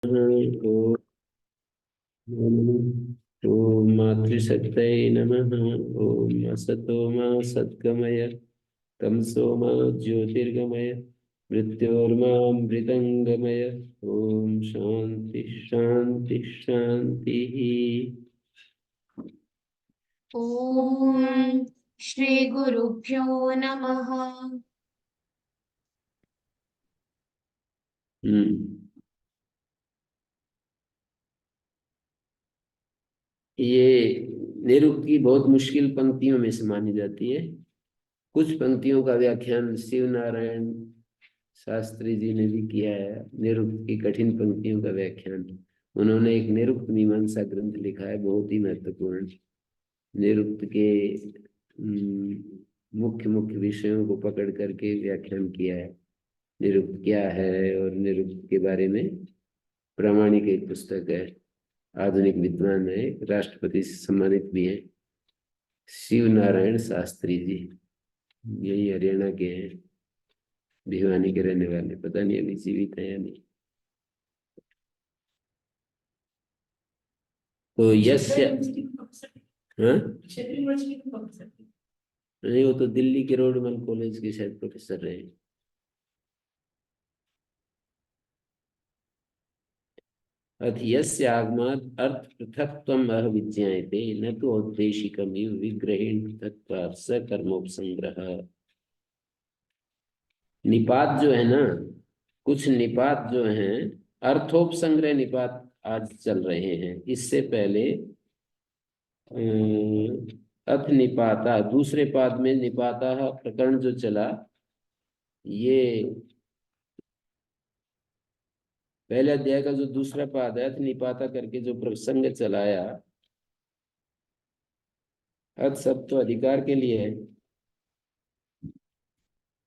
ओम ओम मातृशक्तये नमः। ओम असतो मा सद्गमय तमसो मा ज्योतिर्गमय मृत्योर्मामृतंगमय। ओम शांति शांति शांति। ओम श्री गुरुभ्यो नमः। ये निरुक्त की बहुत मुश्किल पंक्तियों में से मानी जाती है। कुछ पंक्तियों का व्याख्यान शिव नारायण शास्त्री जी ने भी किया है। निरुक्त की कठिन पंक्तियों का व्याख्यान उन्होंने एक निरुक्त मीमांसा ग्रंथ लिखा है, बहुत ही महत्वपूर्ण। निरुक्त के मुख्य मुख्य विषयों को पकड़ करके व्याख्यान किया है। निरुक्त क्या है और निरुक्त के बारे में प्रामाणिक एक पुस्तक है। आधुनिक विद्वान है, राष्ट्रपति से सम्मानित भी है। शिव नारायण शास्त्री जी यही हरियाणा के हैं, भिवानी के रहने वाले। पता नहीं अभी जीवित है या नहीं। तो यस्य, हाँ नहीं, वो तो दिल्ली के रोडमल कॉलेज के शायद प्रोफेसर रहे। अथ यस्य आगमात् अर्थ पृथक्त्वम् अविज्ञायते न तो औद्देशिकमिव विग्रहेण पृथक्त्वात् स कर्मोपसंग्रह। निपात जो है ना, कुछ निपात जो हैं, अर्थोपसंग्रह निपात आज चल रहे हैं। इससे पहले अथ निपाता, दूसरे पाद में निपाता प्रकरण जो चला, ये पहले अध्याय का जो दूसरा पाद है, अथ निपाता करके जो प्रसंग चलाया, अथ सब तो अधिकार के लिए है।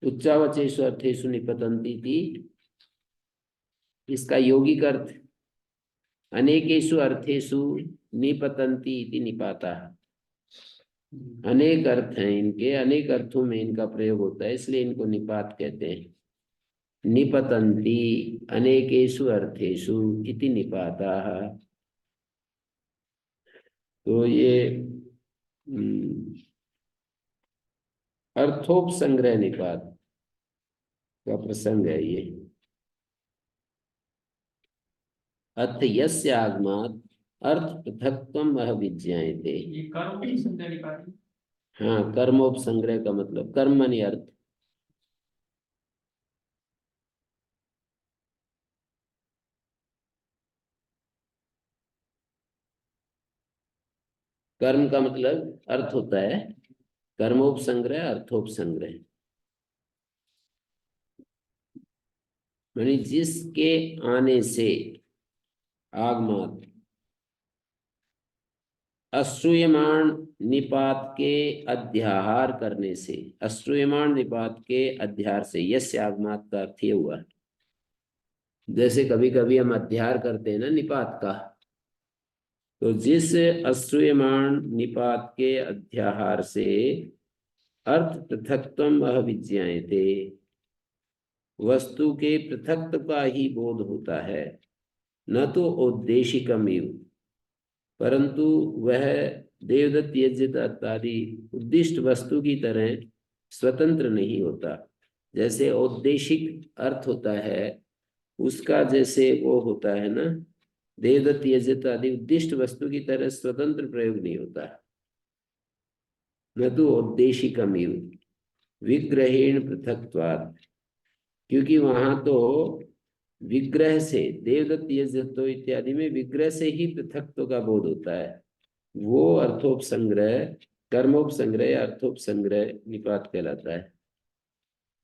उच्चावचेषु अर्थेषु निपतन्ति थी, इसका यौगिक अर्थ अनेकेषु अर्थेषु निपतन्ति इति निपाता। अनेक अर्थ हैं इनके, अनेक अर्थों में इनका प्रयोग होता है, इसलिए इनको निपात कहते हैं। निपतन्ति अनेकेषु अर्थेषु इति निपाता। तो ये अर्थोपसंग्रह निपात का प्रसंग है ये। अथ यस्य आगमात् अर्थ पृथक्त्वम् अविज्ञायते। ये कर्मोपसंग्रह निपात। हाँ, कर्मोपसंग्रह का मतलब कर्म माने अर्थ। कर्म का मतलब अर्थ होता है, कर्मोपसंग्रह अर्थोपसंग्रह। मानी जिसके आने से, आगमात अश्रूयमाण निपात के अध्याहार करने से, अश्रूयमाण निपात के अध्याहार से, यस्य आगमात का अर्थ ये हुआ। जैसे कभी कभी हम अध्याहार करते हैं ना निपात का, तो जिस अश्रूयमाण निपात के अध्याहार से अर्थ पृथक्त्वम् अविज्ञायते, वस्तु के पृथक्त्व का ही बोध होता है, न तो औद्देशिकमिव, परंतु वह देवदत्त यज्ञ इत्यादि उद्दिष्ट वस्तु की तरह स्वतंत्र नहीं होता। जैसे औद्देशिक अर्थ होता है, उसका जैसे वो होता है ना, देवदत्त यज्ञ इत्यादि उद्दिष्ट वस्तु की तरह स्वतंत्र प्रयोग नहीं होता। न तो औद्देशिकमिव विग्रहेण पृथक्त्वात्, क्योंकि वहां तो विग्रह से, देवदत्त यज्ञ इत्यादि में विग्रह से ही पृथक्त्व का बोध होता है। वो अर्थोपसंग्रह, कर्मोपसंग्रह या अर्थोपसंग्रह निपात कहलाता है।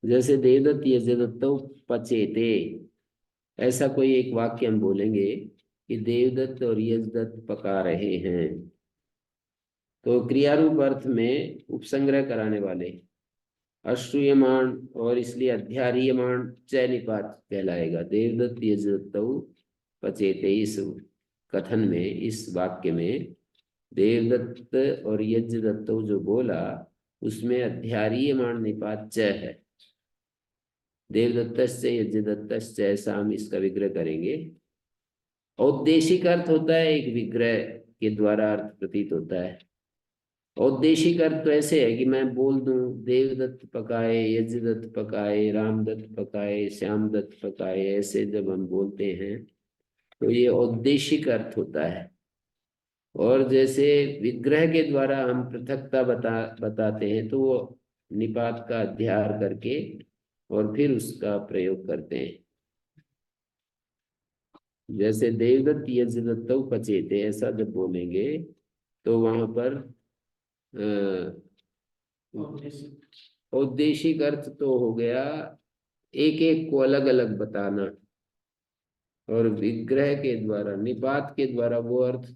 जैसे देवदत्त यज्ञदत्तो पचेते, ऐसा कोई एक वाक्य हम बोलेंगे कि देवदत्त और यजदत्त पका रहे हैं, तो क्रियारूप अर्थ में उपसंग्रह कराने वाले अश्रूयमाण और इसलिए अध्यार्यमाण च निपात कहलाएगा। देवदत्त यजदत्तो पचेते, इस कथन में, इस वाक्य में देवदत्त और यज्ञदत्त जो बोला, उसमें अध्यार्यमाण निपात च है। देवदत्त यज्ञदत्त, ऐसा हम इसका विग्रह करेंगे। औद्देशिक अर्थ होता है एक विग्रह के द्वारा अर्थ प्रतीत होता है। औद्देशिक अर्थ तो ऐसे है कि मैं बोल दूं देवदत्त पकाए, यज्ञदत्त पकाए, रामदत्त पकाए, श्यामदत्त पकाए, ऐसे जब हम बोलते हैं तो ये औद्देशिक अर्थ होता है। और जैसे विग्रह के द्वारा हम पृथकता बताते हैं तो वो निपात का अध्यार करके और फिर उसका प्रयोग करते हैं। जैसे देवदत्त यज्ञदत्तौ पचेते, ऐसा जब बोलेंगे तो वहां पर औद्देशिक अर्थ तो हो गया एक एक को अलग अलग बताना, और विग्रह के द्वारा निपात के द्वारा वो अर्थ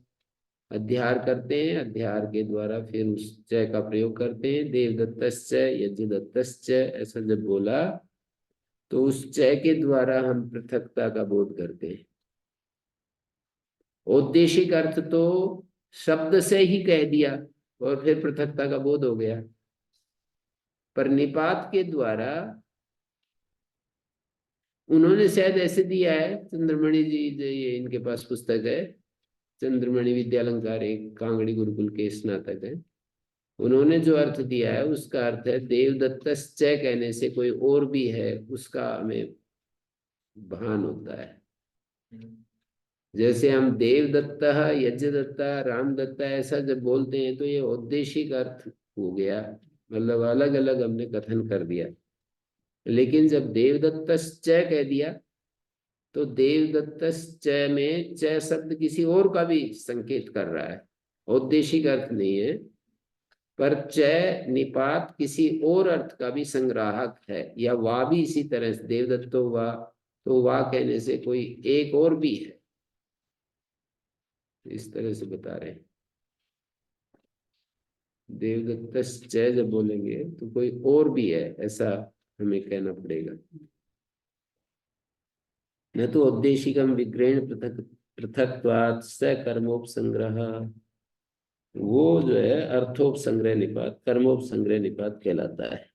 अध्यार करते हैं, अध्यार के द्वारा फिर उस च का प्रयोग करते हैं। देवदत्तश्च यज्ञदत्तश्च ऐसा जब बोला तो उस च के द्वारा हम पृथकता का बोध करते हैं। औद्देशिक अर्थ तो शब्द से ही कह दिया और फिर पृथकता का बोध हो गया, पर निपात के द्वारा उन्होंने शायद ऐसे दिया है, चंद्रमणि जी जो ये इनके पास पुस्तक है चंद्रमणि विद्यालंकार, एक कांगड़ी गुरुकुल के स्नातक है, उन्होंने जो अर्थ दिया है उसका अर्थ है देवदत्तश्च कहने से कोई और भी है उसका हमें भान होता है। जैसे हम देवदत्ता, यज्ञदत्ता, रामदत्ता ऐसा जब बोलते हैं तो ये औद्देशिक अर्थ हो गया, मतलब अलग अलग हमने कथन कर दिया। लेकिन जब देवदत्तश्च कह दिया तो देवदत्तश्च में च शब्द किसी और का भी संकेत कर रहा है, औद्देशिक अर्थ नहीं है, पर च निपात किसी और अर्थ का भी संग्राहक है, या वा भी इसी तरह से देवदत्तो वा, तो वा कहने से कोई एक और भी है, इस तरह से बता रहे हैं। देवदत्तश्च जब बोलेंगे तो कोई और भी है ऐसा हमें कहना पड़ेगा। न तो औद्देशिकम विग्रहण पृथक पृथक्त्वात् सकर्मोपसंग्रह, वो जो है अर्थोपसंग्रह निपात, कर्मोपसंग्रह निपात कहलाता है।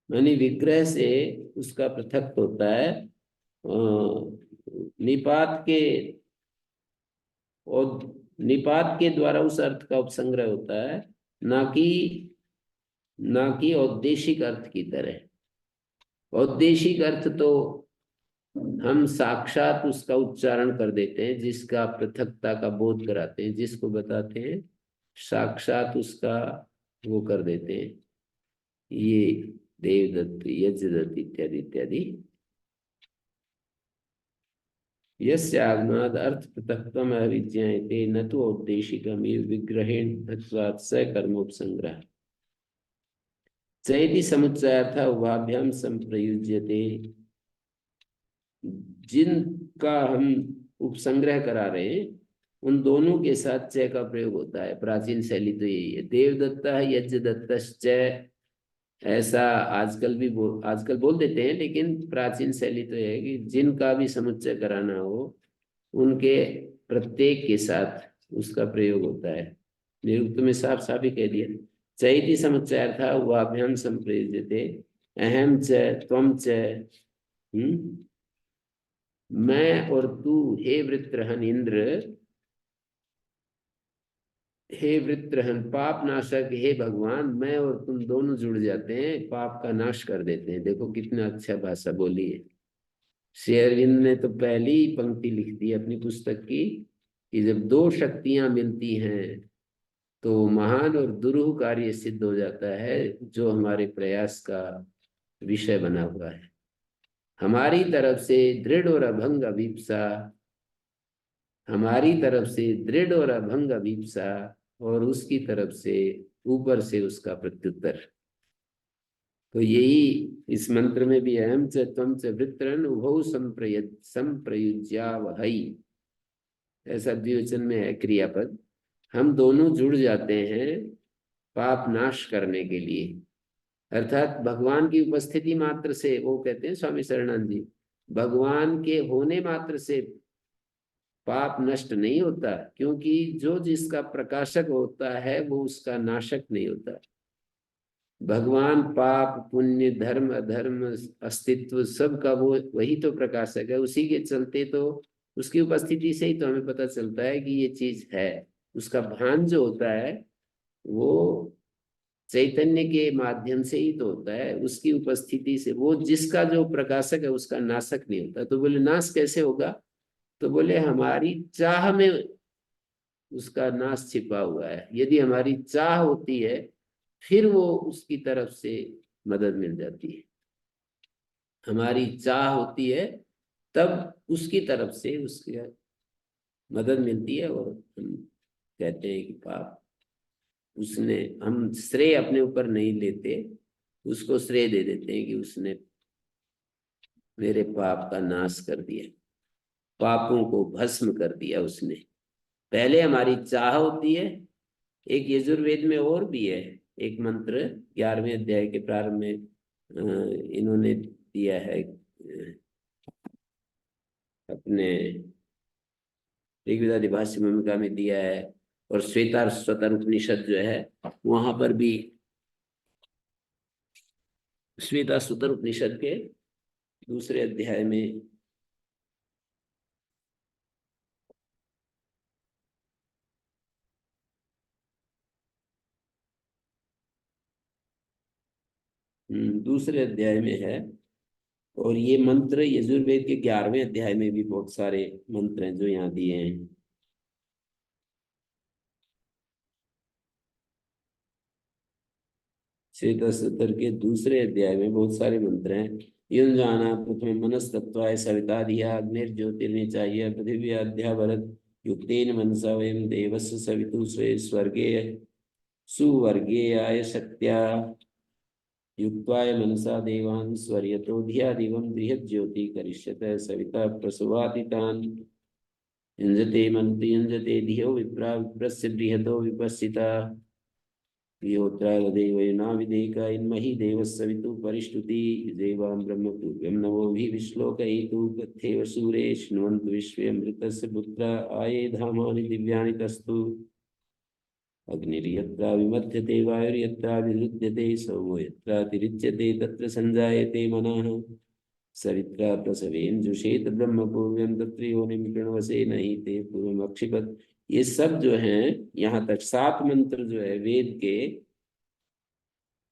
यानी विग्रह से उसका पृथक होता है, निपात के, और निपात के द्वारा उस अर्थ का उपसंग्रह होता है, ना कि औद्देशिक अर्थ की तरह। औद्देशिक अर्थ तो हम साक्षात उसका उच्चारण कर देते हैं, जिसका पृथकता का बोध कराते हैं, जिसको बताते हैं साक्षात उसका वो कर देते हैं, ये देवदत्त, यज्ञदत्त इत्यादि इत्यादि। यस्य आगमनाद् अर्थ पृथक्त्वम् अविज्ञायते न तो औद्देशिकमिव विग्रहेण पृथक्त्वात् स कर्मोपसंग्रह। चैति समुच्चयार्थ उभाभ्याम संप्रयुज्यते, जिनका हम उपसंग्रह करा रहे हैं उन दोनों के साथ च का प्रयोग होता है। प्राचीन शैली तो यही है, देवदत्ता यज्ञदत्तश्च, ऐसा आजकल बोल देते हैं, लेकिन प्राचीन शैली तो यह है कि जिनका भी समुच्चय कराना हो उनके प्रत्येक के साथ उसका प्रयोग होता है। निरुक्त में साफ साफ ही कह दिया, चैति समुच्चयार्थ उभाभ्याम संप्रयुज्यते, अहम च त्वम च, मैं और तू, हे वृत्रहन इंद्र, हे वृत्रहन पाप नाशक, हे भगवान, मैं और तुम दोनों जुड़ जाते हैं, पाप का नाश कर देते हैं। देखो कितना अच्छा भाषा बोली है। श्री अरविंद ने तो पहली ही पंक्ति लिख दी अपनी पुस्तक की कि जब दो शक्तियां मिलती हैं तो महान और दुरूह कार्य सिद्ध हो जाता है, जो हमारे प्रयास का विषय बना हुआ है। हमारी तरफ से दृढ़ और अभंग अभिप्सा, हमारी तरफ से दृढ़ और अभंग अभिप्सा, और उसकी तरफ से ऊपर से उसका प्रत्युत्तर। तो यही इस मंत्र में भी अहम च त्वं च वृत्रन उभौ संप्रयुज्यावहै, ऐसा द्विवचन में है क्रियापद। हम दोनों जुड़ जाते हैं पाप नाश करने के लिए, अर्थात भगवान की उपस्थिति मात्र से, वो कहते हैं स्वामी शरणानंद जी, भगवान के होने मात्र से पाप नष्ट नहीं होता, क्योंकि जो जिसका प्रकाशक होता है वो उसका नाशक नहीं होता। भगवान पाप पुण्य धर्म अधर्म अस्तित्व सब का वो वही तो प्रकाशक है। उसी के चलते तो उसकी उपस्थिति से ही तो हमें पता चलता है कि ये चीज है। उसका भान जो होता है वो चैतन्य के माध्यम से ही तो होता है, उसकी उपस्थिति से। वो जिसका जो प्रकाशक है उसका नाशक नहीं होता। तो बोले नाश कैसे होगा? तो बोले हमारी चाह में उसका नाश छिपा हुआ है। यदि हमारी चाह होती है फिर वो उसकी तरफ से मदद मिल जाती है। हमारी चाह होती है तब उसकी तरफ से उसकी मदद मिलती है। और हम कहते हैं कि पाप उसने, हम श्रेय अपने ऊपर नहीं लेते, उसको श्रेय दे देते हैं कि उसने मेरे पाप का नाश कर दिया, पापों को भस्म कर दिया उसने। पहले हमारी चाह होती है। एक यजुर्वेद में और भी है एक मंत्र, 11वें अध्याय के प्रारंभ में इन्होंने दिया है, अपने ऋग्वेदादि भाष्य भूमिका में दिया है। और श्वेतार स्वतर उपनिषद जो है वहां पर भी, श्वेता स्वतर उपनिषद के दूसरे अध्याय में दूसरे अध्याय में है। और ये मंत्र यजुर्वेद के 11वें अध्याय में भी बहुत सारे मंत्र हैं जो यहाँ दिए हैं। श्वेतसुतर के दूसरे अध्याय में बहुत सारे मंत्र हैं। युंजाना प्रथम मनस्तत्वाय सविता धिया अग्निर्ज्योतिर्निचाय्य पृथिवी अध्या भरत युक्तेन मनसा वयम देवस्य सवितु स्वे स्वर्गे सुवर्गेयाय शक्त्या युक्त्वाय मनसा देवान् स्वर्यतो धिया दिवं बृहज्योति करिष्यत सविता प्रसवादितान् युञ्जते मनति युञ्जते धियो विप्रा विप्रस्य बृहतो विपस्सिता योत्रादेवनाविदेका इन्महि देवस्सवितु परिष्टुति देवां ब्रह्मपूर्व्यं नवोभिः विश्लोकयितु तथैव सूरे शृण्वन्तु विश्वे अमृतस्य पुत्र आये धामानि दिव्यानि तस्तु अग्निर्यत्रा विमध्यते वायुर्यत्रा विरुध्यते सोमो यत्रातिरिच्यते तत्र संजायते मनः सवित्रा प्रसवेन ब्रह्मपूर्व्यं तत्र योनिं कृण्वसे नहि ते पूर्वमक्षिपत्। ये सब जो हैं, यहाँ तक 7 मंत्र जो है वेद के,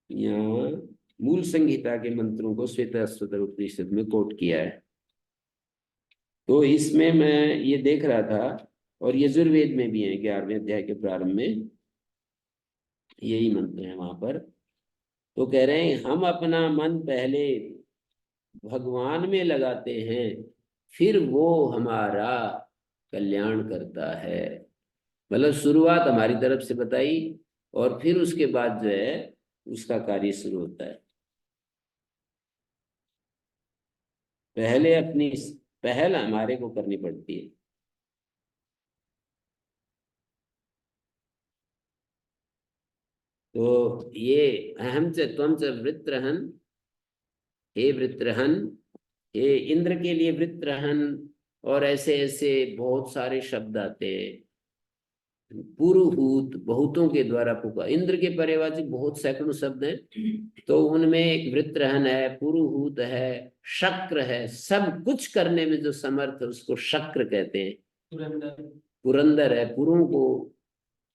यहाँ मूल संहिता के मंत्रों को श्वेताश्वतर उपनिषद में कोट किया है। तो इसमें मैं ये देख रहा था, और यजुर्वेद में भी है 11वें अध्याय के प्रारंभ में यही मंत्र है वहां पर। तो कह रहे हैं हम अपना मन पहले भगवान में लगाते हैं, फिर वो हमारा कल्याण करता है। मतलब शुरुआत हमारी तरफ से बताई और फिर उसके बाद जो है उसका कार्य शुरू होता है। पहले अपनी पहल हमारे को करनी पड़ती है। तो ये अहम च त्वम च वृत्रहन, हे वृत्रहन, हे इंद्र के लिए वृत्रहन, और ऐसे ऐसे बहुत सारे शब्द आते हैं। पुरुहूत, बहुतों के द्वारा पुकार, इंद्र के पर्यायवाची बहुत सैकड़ों शब्द हैं। तो उनमें एक वृत्रहन है, पुरुहूत है, शक्र है। सब कुछ करने में जो समर्थ है उसको शक्र कहते हैं। पुरंदर है, पुरों को,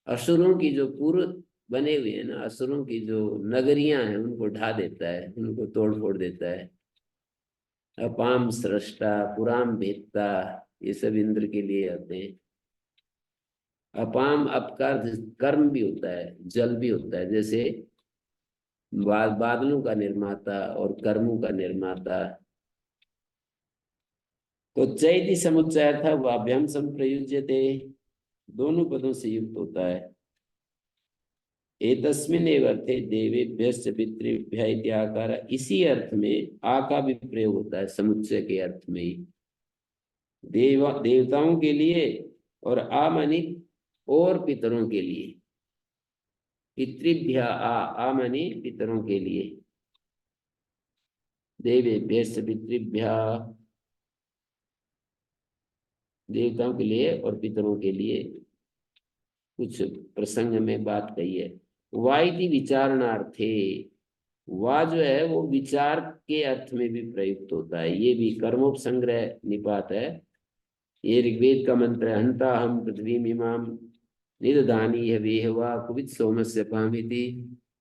असुरों की जो पुर बने हुए हैं ना, असुरों की जो नगरियां हैं उनको ढा देता है, उनको तोड़ फोड़ देता है। अपाम सृष्टा पुराम भेदता, ये सब इंद्र के लिए आते हैं। अपाम अप का कर्म भी होता है, जल भी होता है। जैसे बादलों का निर्माता और कर्मों का निर्माता। तो चैति समुच्चय था वाभ्याम संप्रयुज्यते, दोनों पदों से युक्त होता है। एतस्मिन् एव अर्थे देवेभ्यश्च पितृभ्यः इति आकार, इसी अर्थ में आ का भी प्रयोग होता है समुच्चय के अर्थ में ही। देवताओं के लिए, और आ मानी और पितरों के लिए। पितृभ्य आ मानी पितरों के लिए। देवेभ्यश्च पितृभ्यः, देवताओं के लिए और पितरों के लिए कुछ प्रसंग में बात कही है। वाइति विचारणार्थे, वा जो है वो विचार के अर्थ में भी प्रयुक्त होता है। ये भी कर्मोपसंग्रह निपात है। ये ऋग्वेद का मंत्र है, हंता हम पृथ्वी इमाम निदधानी हवेहवा कुवित सोमस्य पामिति।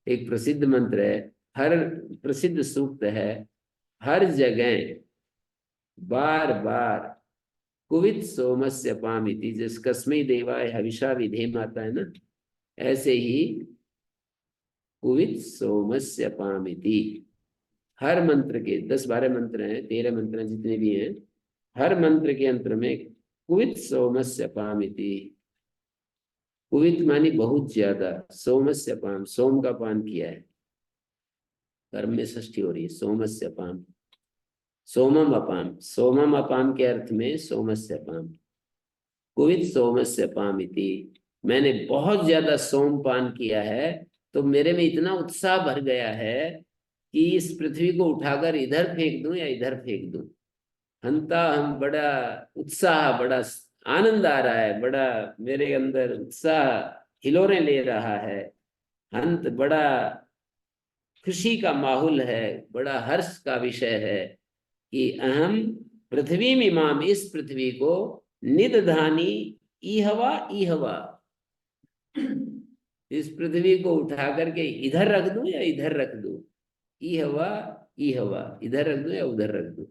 एक प्रसिद्ध मंत्र है, हर प्रसिद्ध सूक्त है, हर जगह बार बार कुवित सोमस्य पामिति, जिस कस्मै देवाय हविषा विधेम आता है ना, ऐसे ही कुवित सोमस्य पामिति। हर मंत्र के 10-12 मंत्र हैं, 13 मंत्र हैं, जितने भी हैं, हर मंत्र के अंतर में कुवित सोमस्य पामिति। कुवित मानी बहुत ज्यादा, सोमस्य पाम, सोम का पान किया है, कर्म में षष्ठी हो रही है, सोमस्य पाम, सोमम अपाम, सोमम अपाम के अर्थ में सोमस्य पाम, कुवित सोमस्य पामिति। मैंने बहुत ज्यादा सोम पान किया है, तो मेरे में इतना उत्साह भर गया है कि इस पृथ्वी को उठाकर इधर फेंक दूं या इधर फेंक दूं। हंता हम, बड़ा उत्साह, बड़ा आनंद आ रहा है, बड़ा मेरे अंदर उत्साह हिलोरें ले रहा है। हंत, बड़ा खुशी का माहौल है, बड़ा हर्ष का विषय है कि अहम पृथ्वी मिमाम, इस पृथ्वी को निदधानी इहवा इहवा, इस पृथ्वी को उठा करके इधर रख दूं या इधर रख दूं। इहवा इहवा, इधर रख दूं या उधर रख दूं।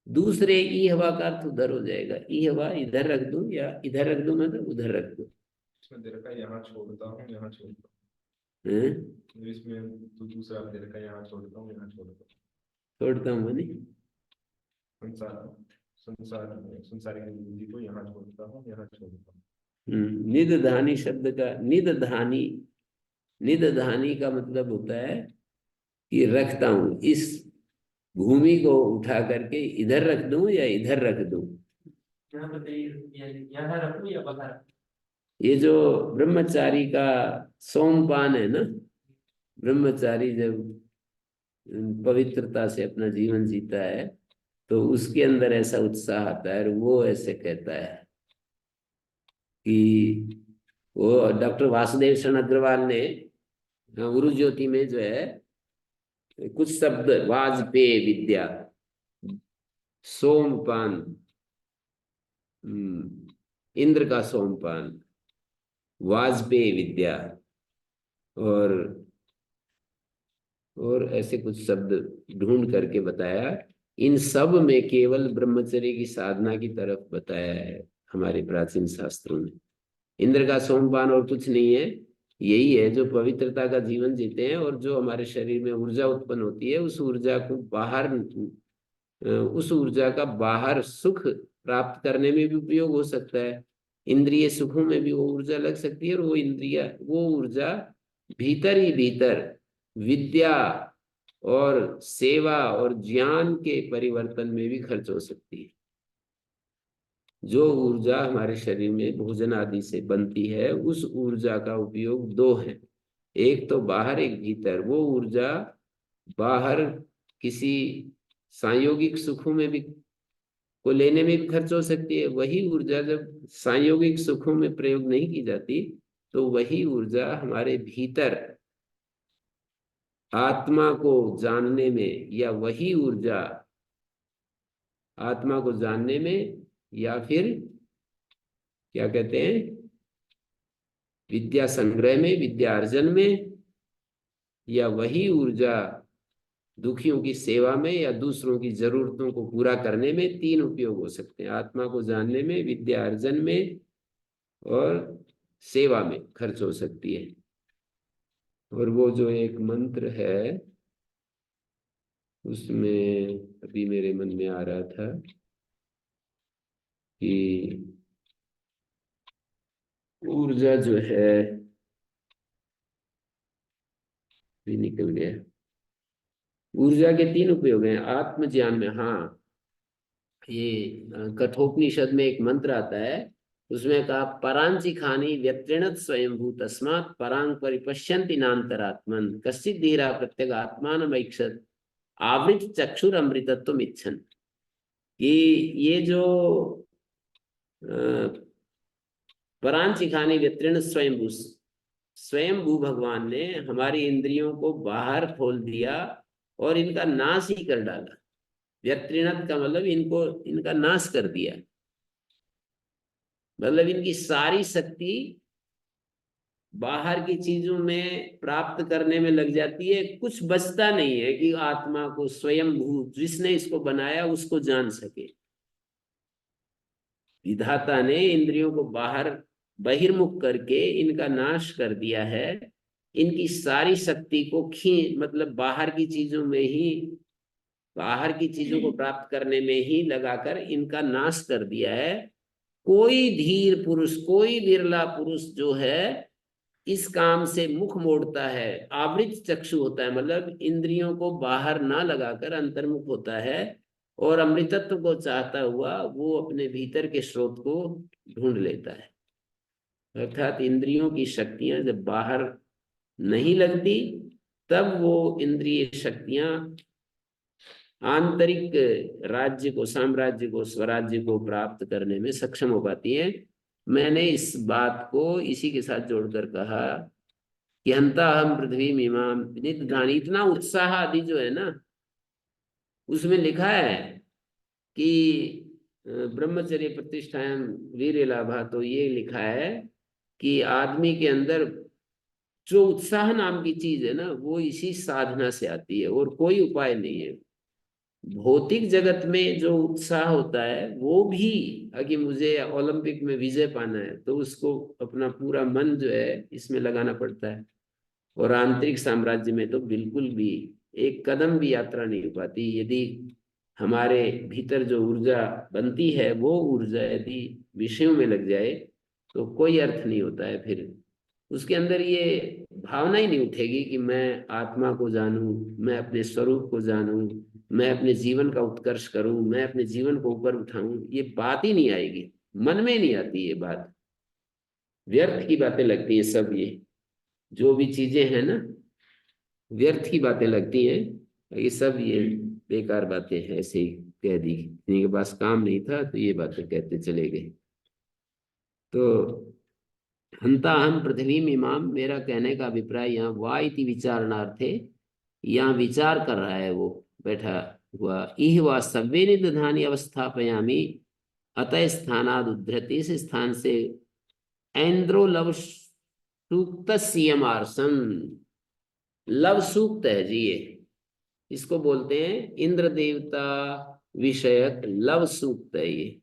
दूसरे ई हवा का अर्थ उधर हो जाएगा, ई हवा इधर रख दूं या इधर रख दूं, मतलब उधर रख दूं। इसमें दे रखा है यहाँ छोड़ता हूँ, यहाँ छोड़ता हैं? हूँ, इसमें तो दूसरा दे रखा है यहाँ छोड़ता हूँ, यहाँ छोड़ता हूँ। छोड़ता हूँ मानी संसार संसार संसारिक बुद्धि को यहाँ छोड़ता हूँ, यहाँ छोड़ता हूँ। निदधानी शब्द का निदधानी, निदधानी का मतलब होता है कि रखता हूं, इस भूमि को उठा करके इधर रख दूं या इधर रख दूं। यहाँ बताइए, यहाँ रखूं या बाहर? ये जो ब्रह्मचारी का सोमपान है ना, ब्रह्मचारी जब पवित्रता से अपना जीवन जीता है तो उसके अंदर ऐसा उत्साह आता है, और वो ऐसे कहता है कि वो डॉक्टर वासुदेव शरण अग्रवाल ने गुरु ज्योति में जो है कुछ शब्द, वाजपेय विद्या, सोमपान, इंद्र का सोमपान, वाजपेय विद्या, और ऐसे कुछ शब्द ढूंढ करके बताया। इन सब में केवल ब्रह्मचर्य की साधना की तरफ बताया है हमारे प्राचीन शास्त्रों में। इंद्र का सोमपान और कुछ नहीं है, यही है जो पवित्रता का जीवन जीते हैं, और जो हमारे शरीर में ऊर्जा उत्पन्न होती है, उस ऊर्जा को बाहर, उस ऊर्जा का बाहर सुख प्राप्त करने में भी उपयोग हो सकता है। इंद्रिय सुखों में भी वो ऊर्जा लग सकती है, और वो ऊर्जा भीतर ही भीतर विद्या और सेवा और ज्ञान के परिवर्तन में भी खर्च हो सकती है। जो ऊर्जा हमारे शरीर में भोजन आदि से बनती है, उस ऊर्जा का उपयोग दो है, एक तो बाहर, एक भीतर। वो ऊर्जा बाहर किसी सांयोगिक सुखों में भी को लेने में भी खर्च हो सकती है। वही ऊर्जा जब सांयोगिक सुखों में प्रयोग नहीं की जाती, तो वही ऊर्जा हमारे भीतर आत्मा को जानने में, या वही ऊर्जा आत्मा को जानने में, या फिर क्या कहते हैं, विद्या संग्रह में, विद्या अर्जन में, या वही ऊर्जा दुखियों की सेवा में या दूसरों की जरूरतों को पूरा करने में, तीन उपयोग हो सकते हैं। आत्मा को जानने में, विद्या अर्जन में और सेवा में खर्च हो सकती है। और वो जो एक मंत्र है, उसमें अभी मेरे मन में आ रहा था कि ऊर्जा जो है, भी निकल गया। ऊर्जा के तीन उपयोग हैं आत्मज्ञान में। हाँ, ये कठोपनिषद में एक मंत्र आता है, उसमें कहा परांची खानी व्यत्रिणत स्वयंभू तस्मात् परांग परिपश्यन्ति नान्तरात्मन कश्चित् धीरा प्रत्यग आत्मानमैक्षत आवृत चक्षुर अमृतत्व इच्छन। कि ये जो परांचिखानी व्यतीर्ण स्वयंभू, स्वयंभू भगवान ने हमारी इंद्रियों को बाहर खोल दिया और इनका नाश ही कर डाला। व्यतीर्णत का मतलब इनको, इनका नाश कर दिया, मतलब इनकी सारी शक्ति बाहर की चीजों में प्राप्त करने में लग जाती है। कुछ बचता नहीं है कि आत्मा को स्वयंभू जिसने इसको बनाया उसको जान सके। विधाता ने इंद्रियों को बाहर बहिर्मुख करके इनका नाश कर दिया है। इनकी सारी शक्ति को मतलब बाहर की चीजों में ही, बाहर की चीजों को प्राप्त करने में ही लगाकर इनका नाश कर दिया है। कोई धीर पुरुष, कोई विरला पुरुष जो है इस काम से मुख मोड़ता है, आवृत चक्षु होता है, मतलब इंद्रियों को बाहर ना लगाकर अंतर्मुख होता है और अमृतत्व को चाहता हुआ वो अपने भीतर के स्रोत को ढूंढ लेता है। अर्थात इंद्रियों की शक्तियां जब बाहर नहीं लगती तब वो इंद्रिय शक्तियां आंतरिक राज्य को, साम्राज्य को, स्वराज्य को प्राप्त करने में सक्षम हो पाती है। मैंने इस बात को इसी के साथ जोड़कर कहा कि हंता हम पृथ्वी मीमाम निदधानी, इतना उत्साह आदि जो है ना उसमें लिखा है कि ब्रह्मचर्य प्रतिष्ठायाम वीर्य लाभा, तो ये लिखा है कि आदमी के अंदर जो उत्साह नाम की चीज है ना वो इसी साधना से आती है और कोई उपाय नहीं है। भौतिक जगत में जो उत्साह होता है वो भी, अगर मुझे ओलंपिक में विजय पाना है तो उसको अपना पूरा मन जो है इसमें लगाना पड़ता है, और आंतरिक साम्राज्य में तो बिल्कुल भी एक कदम भी यात्रा नहीं हो पाती। यदि हमारे भीतर जो ऊर्जा बनती है वो ऊर्जा यदि विषयों में लग जाए तो कोई अर्थ नहीं होता है। फिर उसके अंदर ये भावना ही नहीं उठेगी कि मैं आत्मा को जानूं, मैं अपने स्वरूप को जानूं, मैं अपने जीवन का उत्कर्ष करूं, मैं अपने जीवन को ऊपर उठाऊं, ये बात ही नहीं आएगी, मन में नहीं आती ये बात। व्यर्थ की बातें लगती हैं सब, ये जो भी चीजें हैं ना व्यर्थ की बातें लगती हैं, ये सब ये बेकार बातें हैं, ऐसे ही कह दी, इनके पास काम नहीं था तो ये बातें कहते चले गए। तो हंता हम पृथ्वी मीमाम, मेरा कहने का अभिप्राय यहाँ वा इति विचारणार्थे, यहाँ विचार कर रहा है वो बैठा हुआ। इह वा सव्य निदधानी अवस्थापयामी, अतः स्थानाद उद्धृति, इस स्थान से ऐन्द्रो लव सूक्त सीयमार्सन, लव सूक्त है जी ये, इसको बोलते हैं इंद्र देवता विषयक लव सूक्त है ये।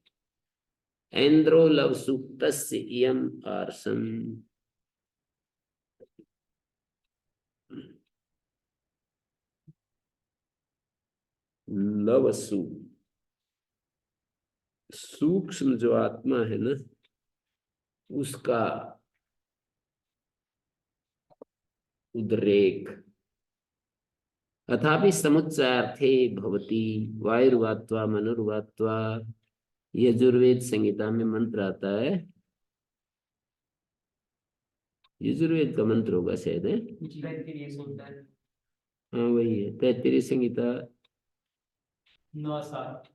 ऐन्द्रो लव सूक्तस्य इयम् आर्सम। लव सूक्ष्म जो आत्मा है ना उसका उद्रेक। अथापि समुच्चयार्थे भवति वायुर्वात्वा मनुर्वात्वा, यजुर्वेद संहिता में मंत्र आता है, यजुर्वेद का मंत्र होगा शायद है, हाँ वही है, तैत्तिरीय संहिता 9-7।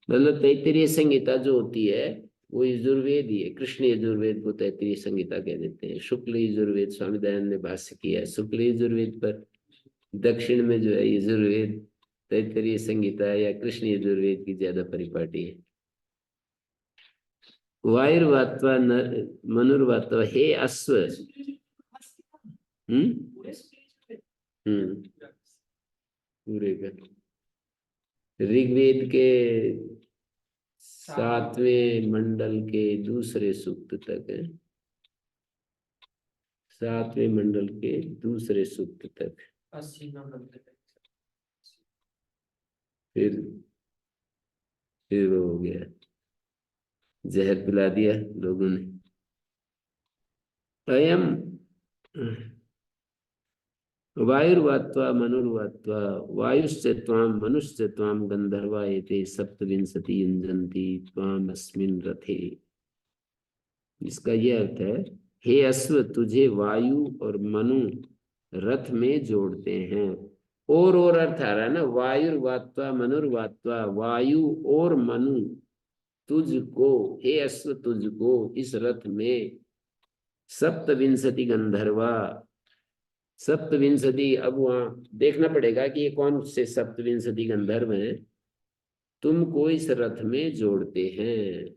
मतलब तैत्तिरीय संहिता जो होती है वो यजुर्वेद ही है। कृष्ण यजुर्वेद को तैत्तिरीय संहिता कह देते हैं। शुक्ल यजुर्वेद स्वामी दयानंद ने भाष्य किया है शुक्ल यजुर्वेद पर। दक्षिण में जो है यजुर्वेद, तैत्तिरीय संहिता या कृष्ण यजुर्वेद की ज्यादा परिपाटी है। वायुर्वात्वा मनुर्वात्वा, हे अश्व, पूरे का ऋग्वेद के 7वें मंडल के दूसरे सूक्त तक है, 7वें मंडल के दूसरे सूक्त तक। 80 नंबर तक। फिर वो हो गया, जहर पिला दिया लोगों ने। अयम वायुर्वात्वा मनुर्वात्वा, वायुश्च त्वां मनुश्च त्वां गंधर्वा एते सप्तविंशति युञ्जन्ति त्वाम् अस्मिन् रथे। इसका यह अर्थ है, हे अश्व, तुझे वायु और मनु रथ में जोड़ते हैं। और अर्थ आ रहा है ना, वायुर्वात्वा मनुर्वात्वा, वायु और मनु तुझको, हे अश्व तुझको, इस रथ में सप्तविंशति गंधर्वा, सप्तविंशति, अब वहां देखना पड़ेगा कि ये कौन से सप्तविंशति गंधर्व हैं, तुमको इस रथ में जोड़ते हैं।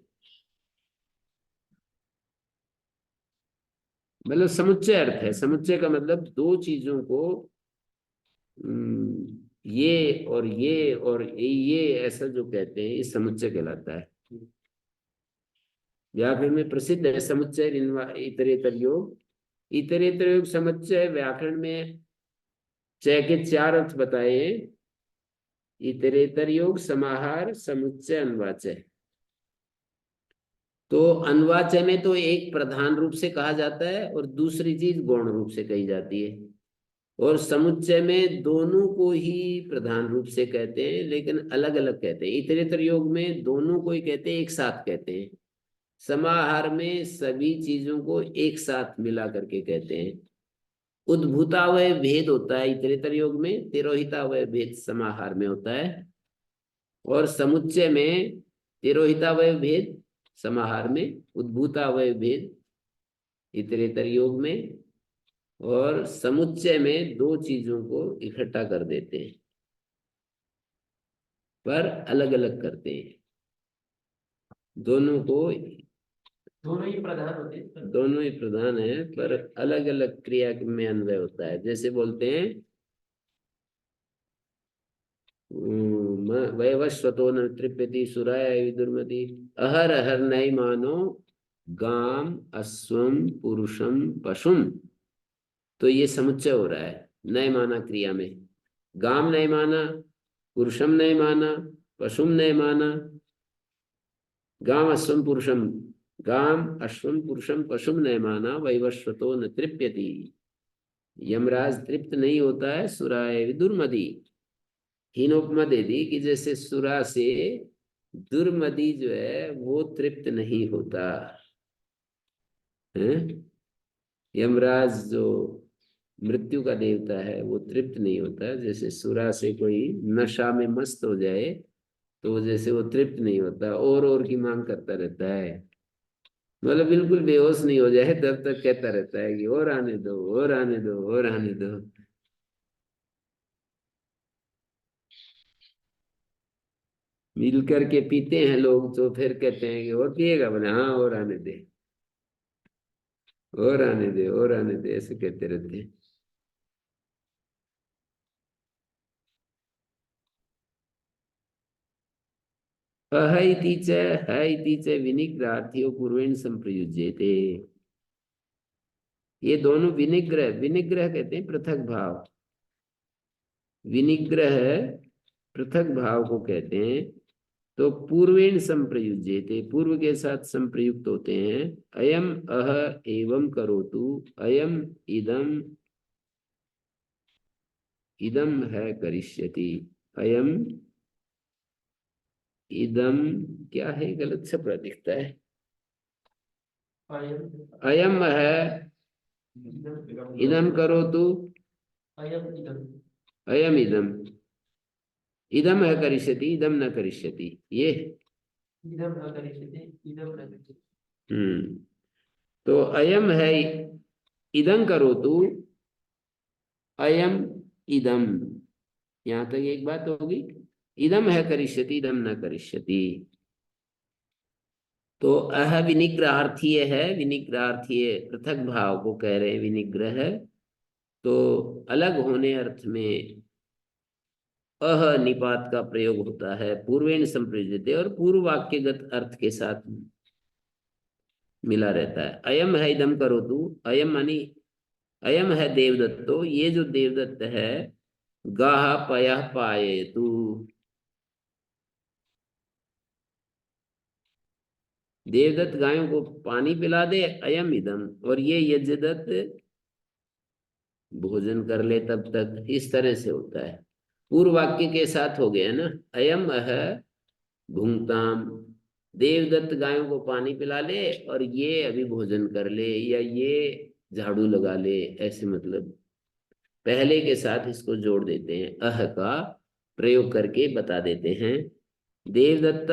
मतलब समुच्चय अर्थ है। समुच्चय का मतलब दो चीजों को ये और ये ऐसा जो कहते हैं, ये समुच्चय कहलाता है। व्याकरण में प्रसिद्ध है समुच्चय इतरेतर योग। इतरेतर योग समुच्चय व्याकरण में चय के 4 अर्थ बताए हैं। इतरेतर योग, समाहार, समुच्चय, अन्वाचय। तो अन्वाचय में तो एक प्रधान रूप से कहा जाता है और दूसरी चीज गौण रूप से कही जाती है, और समुच्चय में दोनों को ही प्रधान रूप से कहते हैं लेकिन अलग अलग कहते हैं। इतरेतर योग में दोनों को ही कहते हैं, एक साथ कहते हैं। समाहार में सभी चीजों को एक साथ मिला करके कहते हैं। उद्भूतावय भेद होता है इतरेतर योग में, तिरोहितावय भेद समाहार में होता है, और समुच्चय में तिरोहितावय भेद समाहार में, उद्भूतावय भेद इतरेतर योग में, और समुच्चय में दो चीजों को इकट्ठा कर देते हैं पर अलग अलग करते हैं। दोनों को, दोनों ही प्रधान होते हैं। दोनों ही प्रधान है पर अलग अलग क्रिया में अन्वय होता है। जैसे बोलते हैं वैवस्वतो न तृप्यति सुराय विदुर्मति, अहर अहर नई मानो गाम अश्वम पुरुषम पशुम। तो ये समुच्चय हो रहा है नए माना क्रिया में। गाम नए माना, पुरुषम नए माना, पशुम नए माना। गाम अश्वम पुरुषम, गाम अश्वम पुरुषम पशुम नए माना, वैवस्वतो न तृप्यति। यमराज तृप्त नहीं होता है, सुराय विदुर्मति। हीनोपमा दे दी कि जैसे सुरा से दुर्मति जो है वो तृप्त नहीं होता है। यमराज जो मृत्यु का देवता है वो तृप्त नहीं होता। जैसे सुरा से कोई नशा में मस्त हो जाए तो जैसे वो तृप्त नहीं होता, और की मांग करता रहता है। मतलब बिल्कुल बेहोश नहीं हो जाए तब तक कहता रहता है कि और आने दो, और आने दो, और आने दो। मिल करके पीते हैं लोग तो फिर कहते हैं कि और पिएगा, बने हाँ और आने दे, और आने दे, और आने दे, ऐसे कहते रहते हैं। अहैति च हैति च विनिग्रहार्थियो पूर्वेण संप्रयुज्यते। ये दोनों विनिग्रह, विनिग्रह कहते हैं पृथक भाव। विनिग्रह पृथक भाव को कहते हैं। तो पूर्वेण संप्रयुज्यते, पूर्व के साथ संप्रयुक्त होते हैं। अयम अह एवं करोतु, अयम इदम, इदम है करिष्यति। अयम इदम क्या है, गलत शब्द दिखता है। अयम है इदम करोतु, अयम इदम, इदम है करिष्यति, इदम न करिष्यति। ये इदम न करिष्यति, इदम न करिष्यति। तो अयम है इदं करोतु, अयम इदम, यहां तक एक बात होगी। इदम है करिष्यति, इदम न करिष्यति। तो अह विनिग्रहार्थीय है, विनिग्रहार्थीय पृथक भाव को कह रहे हैं विनिग्रह। तो अलग होने अर्थ में अह निपात का प्रयोग होता है पूर्वेण संप्रयुज्यते, और पूर्व वाक्यगत अर्थ के साथ मिला रहता है। अयम है इदम करोतु, अयम मानी अयम है देवदत्तो, ये जो देवदत्त है, गाह पयः पायेतु, देवदत्त गायों को पानी पिला दे। अयम इदम, और ये यज्ञदत्त भोजन कर ले तब तक। इस तरह से होता है, पूर्व वाक्य के साथ हो गया ना। अयम अह भुंक्ताम, देवदत्त गायों को पानी पिला ले और ये अभी भोजन कर ले, या ये झाड़ू लगा ले, ऐसे मतलब पहले के साथ इसको जोड़ देते हैं, अह का प्रयोग करके बता देते हैं। देवदत्त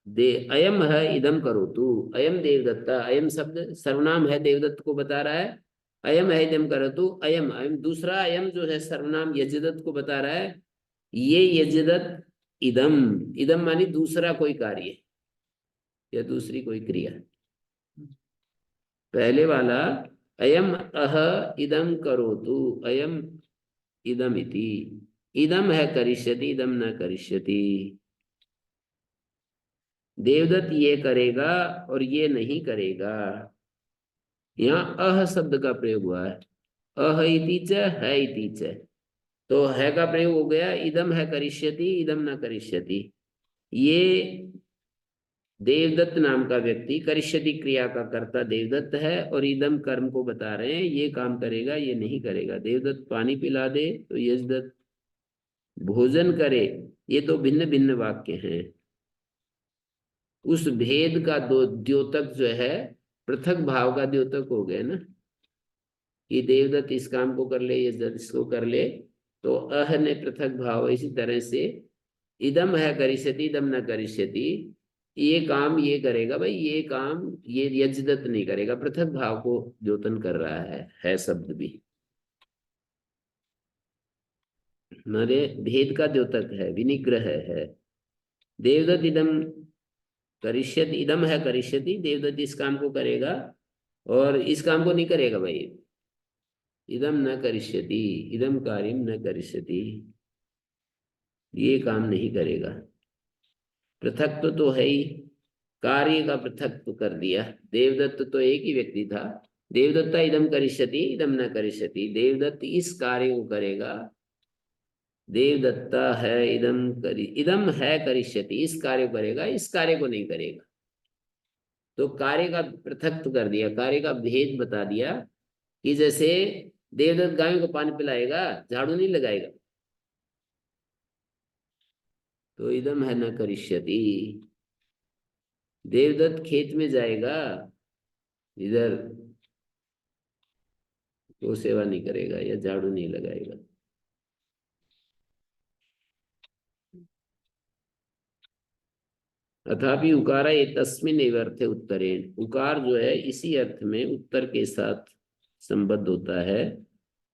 अयम है इदम करोतु, अयम देवदत्ता, अयम शब्द सर्वनाम है, देवदत्त को बता रहा है। अयम है इदम करोतु, अयम अयम दूसरा अयम जो है सर्वनाम यजदत्त को बता रहा है। ये यजदत्त इदम, इदम मानी दूसरा कोई कार्य या दूसरी कोई क्रिया। पहले वाला अयम अह इदम करोतु, अयम इदम इति, इदम है करिष्यति, इदम न करिष्यति। देवदत्त ये करेगा और ये नहीं करेगा। यहाँ अह शब्द का प्रयोग हुआ है, अह इति च है इति च, तो है का प्रयोग हो गया, इदम है करिष्यति, इदम न करिष्यति। ये देवदत्त नाम का व्यक्ति करिष्यति क्रिया का कर्ता देवदत्त है, और इदम कर्म को बता रहे हैं, ये काम करेगा ये नहीं करेगा। देवदत्त पानी पिला दे तो यजदत्त भोजन करे, ये तो भिन्न भिन्न वाक्य हैं। उस भेद का दो द्योतक जो है, पृथक भाव का द्योतक हो गया ना, कि देवदत्त इस काम को कर ले, यजदत्त इसको कर ले, तो अह ने पृथक भाव। इसी तरह से इदम है करिष्यति, इदम न करिष्यति, ये काम ये करेगा भाई, ये काम ये यजदत्त नहीं करेगा, पृथक भाव को द्योतन कर रहा है शब्द भी हमारे भेद का द्योतक है, विनिग्रह है। देवदत्त इदम करिष्यति, इदम है करिष्यति, देवदत्त इस काम को करेगा और इस काम को नहीं करेगा भाई, इदम न करिष्यति, इदम कार्यम न करिष्यति, ये काम नहीं करेगा। पृथक तो है ही, कार्य का पृथक तो कर दिया। देवदत्त तो एक ही व्यक्ति था, देवदत्ता इदम करिष्यति, इदम न करिष्यति, देवदत्त इस कार्य को करेगा, देवदत्ता है इदम है करिष्यति, इस कार्य को करेगा, इस कार्य को नहीं करेगा। तो कार्य का पृथक कर दिया, कार्य का भेद बता दिया, कि जैसे देवदत्त गायों को पानी पिलाएगा, झाड़ू नहीं लगाएगा, तो इदम है न करिष्यति। देवदत्त खेत में जाएगा, इधर वो सेवा नहीं करेगा या झाड़ू नहीं लगाएगा। अथापि उकारा ये तस्मिन एव अर्थे उत्तरेण, उकार जो है इसी अर्थ में उत्तर के साथ संबद्ध होता है।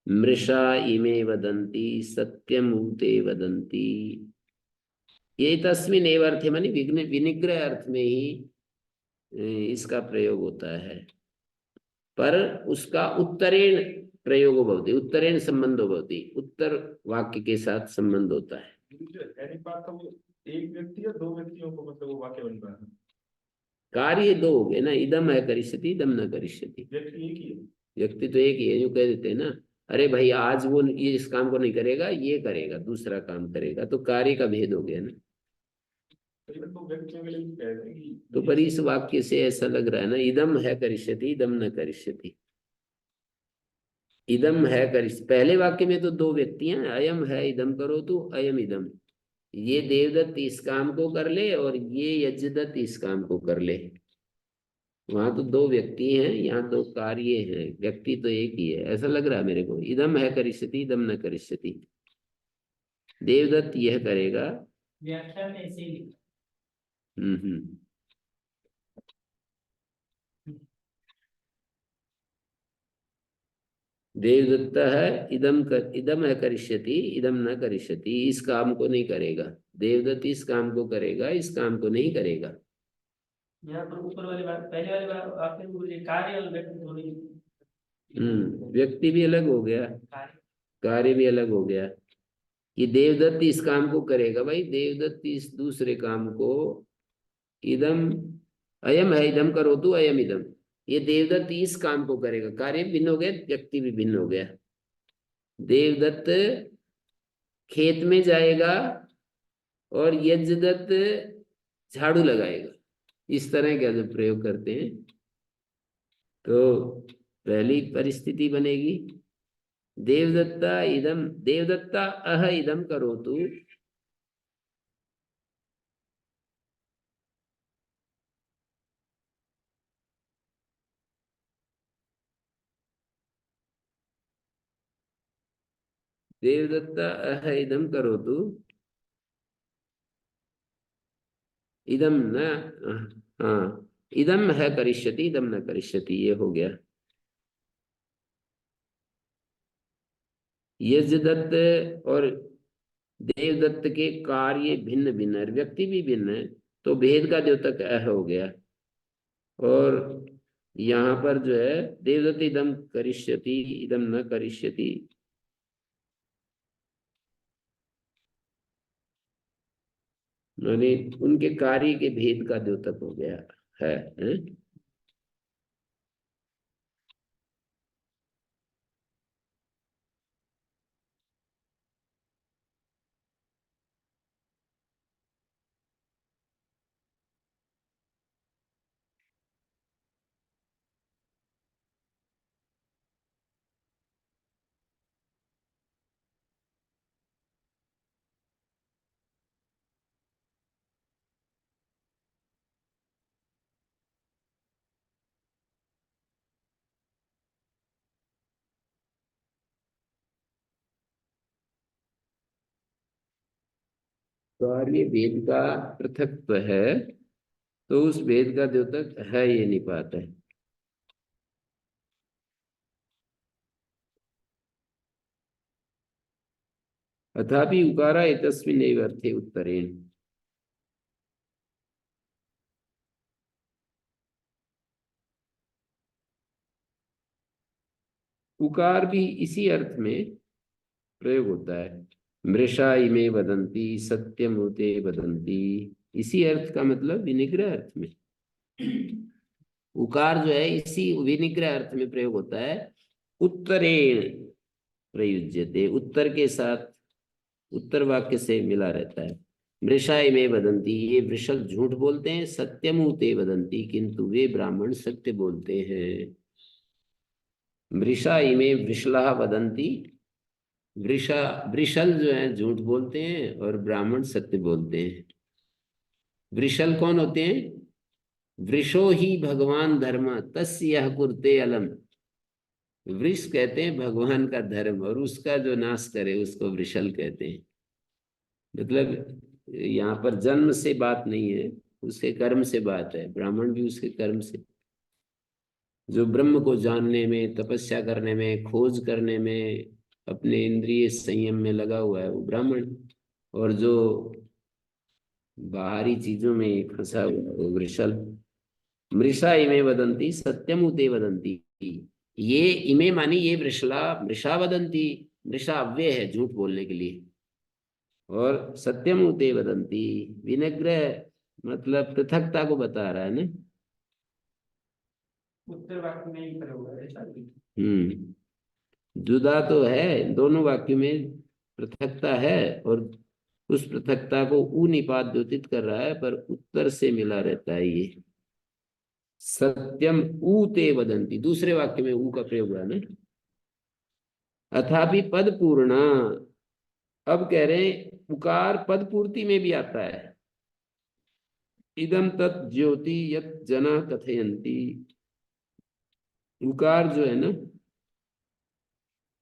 मृषा इमे वदन्ति सत्यम ऊते वदन्ति, ये तस्मिन एव अर्थे मानी विनिग्रह अर्थ में ही इसका प्रयोग होता है, पर उसका उत्तरेण प्रयोग भवति, उत्तरेण संबंधो भवति, उत्तर वाक्य के साथ संबंध होता है। जो हैरी बात था वो एक व्यक्ति या दो व्यक्तियों को मतलब वो वाक्य बन रहा है? कार्य दो हो गए ना, इदम है करिष्यति, इदम न करिष्यति। व्यक्ति एक ही है। व्यक्ति तो एक ही है, जो कह देते हैं ना, अरे भाई आज वो ये इस काम को नहीं करेगा, ये करेगा, दूसरा काम करेगा, तो कार्य का भेद हो गया ना। तो व्यक्तियों के लिए भी कह रहे हैं कि तो पर इस वाक्य से ऐसा लग रहा है ना, इदम है करिष्यति, इदम न करिष्यति, इदम है करिष्य, पहले वाक्य में तो दो व्यक्ति हैं, अयम है इदम करो तो अयम इदम, ये देवदत्त इस काम को कर ले और ये यजदत्त इस काम को कर ले। वहां तो दो व्यक्ति हैं, यहाँ दो कार्य हैं, व्यक्ति तो एक ही है, ऐसा लग रहा है मेरे को। इदम है करिष्यति, इदम न करिष्यति, देवदत्त यह करेगा। व्याख्या में ऐसे ही लिखा हम्म। देवदत्त है इदम है करिष्यति, इदम न करिष्यति, इस काम को नहीं करेगा। देवदत्त इस काम को करेगा, इस काम को नहीं करेगा। है। यहाँ पर ऊपर वाली बात, पहले वाली बात आपने बोली, कार्य और व्यक्ति थोड़ी। व्यक्ति भी अलग हो गया, कार्य कार्य भी अलग हो गया। ये देवदत्त इस काम को करेगा भाई, देवदत्त इस दूसरे काम को, इदम अयम है इदम करो तो अयम इदम, ये देवदत्त इस काम को करेगा, कार्य भिन्न हो गया, व्यक्ति भी भिन्न हो गया। देवदत्त खेत में जाएगा और यजदत्त झाड़ू लगाएगा, इस तरह का जो प्रयोग करते हैं, तो पहली परिस्थिति बनेगी देवदत्ता अह इदम करोतु, देवदत्ता अह इदम करोतु, इदम न, हाँ, इदम है करिष्यति, इदम न करिष्यति, ये हो गया। यज्ञदत्त और देवदत्त के कार्य भिन्न भिन्न है, व्यक्ति भी भिन्न है, तो भेद का द्योतक हो गया। और यहाँ पर जो है देवदत्त इदम करिष्यति, इदम न करिष्यति, माने उनके कार्य के भेद का द्योतक हो गया है, हैं? कार्य भेद का पृथकत्व है, तो उस भेद का द्योतक है ये निपात है। अथापि उकारा एतस्मिन्नेव अर्थे उत्तरेण, उकार भी इसी अर्थ में प्रयोग होता है। मृषा इमे वदंती सत्यमुते वदंती, इसी अर्थ का मतलब विनिग्रह अर्थ में। उकार जो है इसी विनिग्रह अर्थ में प्रयोग होता है। उत्तरेण प्रयुज्यते, उत्तर के साथ, उत्तर वाक्य से मिला रहता है। मृषा इमे वदंती, ये वृषभ झूठ बोलते हैं, सत्यमुते वदंती, किंतु वे ब्राह्मण सत्य बोलते हैं। मृषा इमे वृषला वदंती, वृषा वृषल जो है झूठ बोलते हैं और ब्राह्मण सत्य बोलते हैं। वृषल कौन होते हैं? वृषो ही भगवान धर्म तस्य यह कुरते अलम, वृष कहते हैं भगवान का धर्म, और उसका जो नाश करे उसको वृषल कहते हैं। मतलब यहाँ पर जन्म से बात नहीं है, उसके कर्म से बात है। ब्राह्मण भी उसके कर्म से, जो ब्रह्म को जानने में, तपस्या करने में, खोज करने में, अपने इंद्रिय संयम में लगा हुआ है वो ब्राह्मण, और जो बाहरी चीजों में फंसा हुआ है वो वृषल। मृषा इमे वदंती सत्यमुते वदंती, ये इमे मानी ये वृषला, मृषा वदंती, मृषा अव्यय है झूठ बोलने के लिए, और सत्यमुते वदंती विनग्रह मतलब पृथकता को बता रहा है ना। उत्तर वाक्य में ही प्रयोग है ऐसा भी। जुदा तो है, दोनों वाक्यों में पृथकता है, और उस पृथकता को ऊ निपात द्योतित कर रहा है, पर उत्तर से मिला रहता है ये। सत्यम ऊ ते वदंती, दूसरे वाक्य में ऊ का प्रयोग हुआ ना। अथापि पद पूर्ण, अब कह रहे हैं उकार पद पूर्ति में भी आता है। इदम तत् ज्योति यत् जना कथयन्ति, उकार जो है ना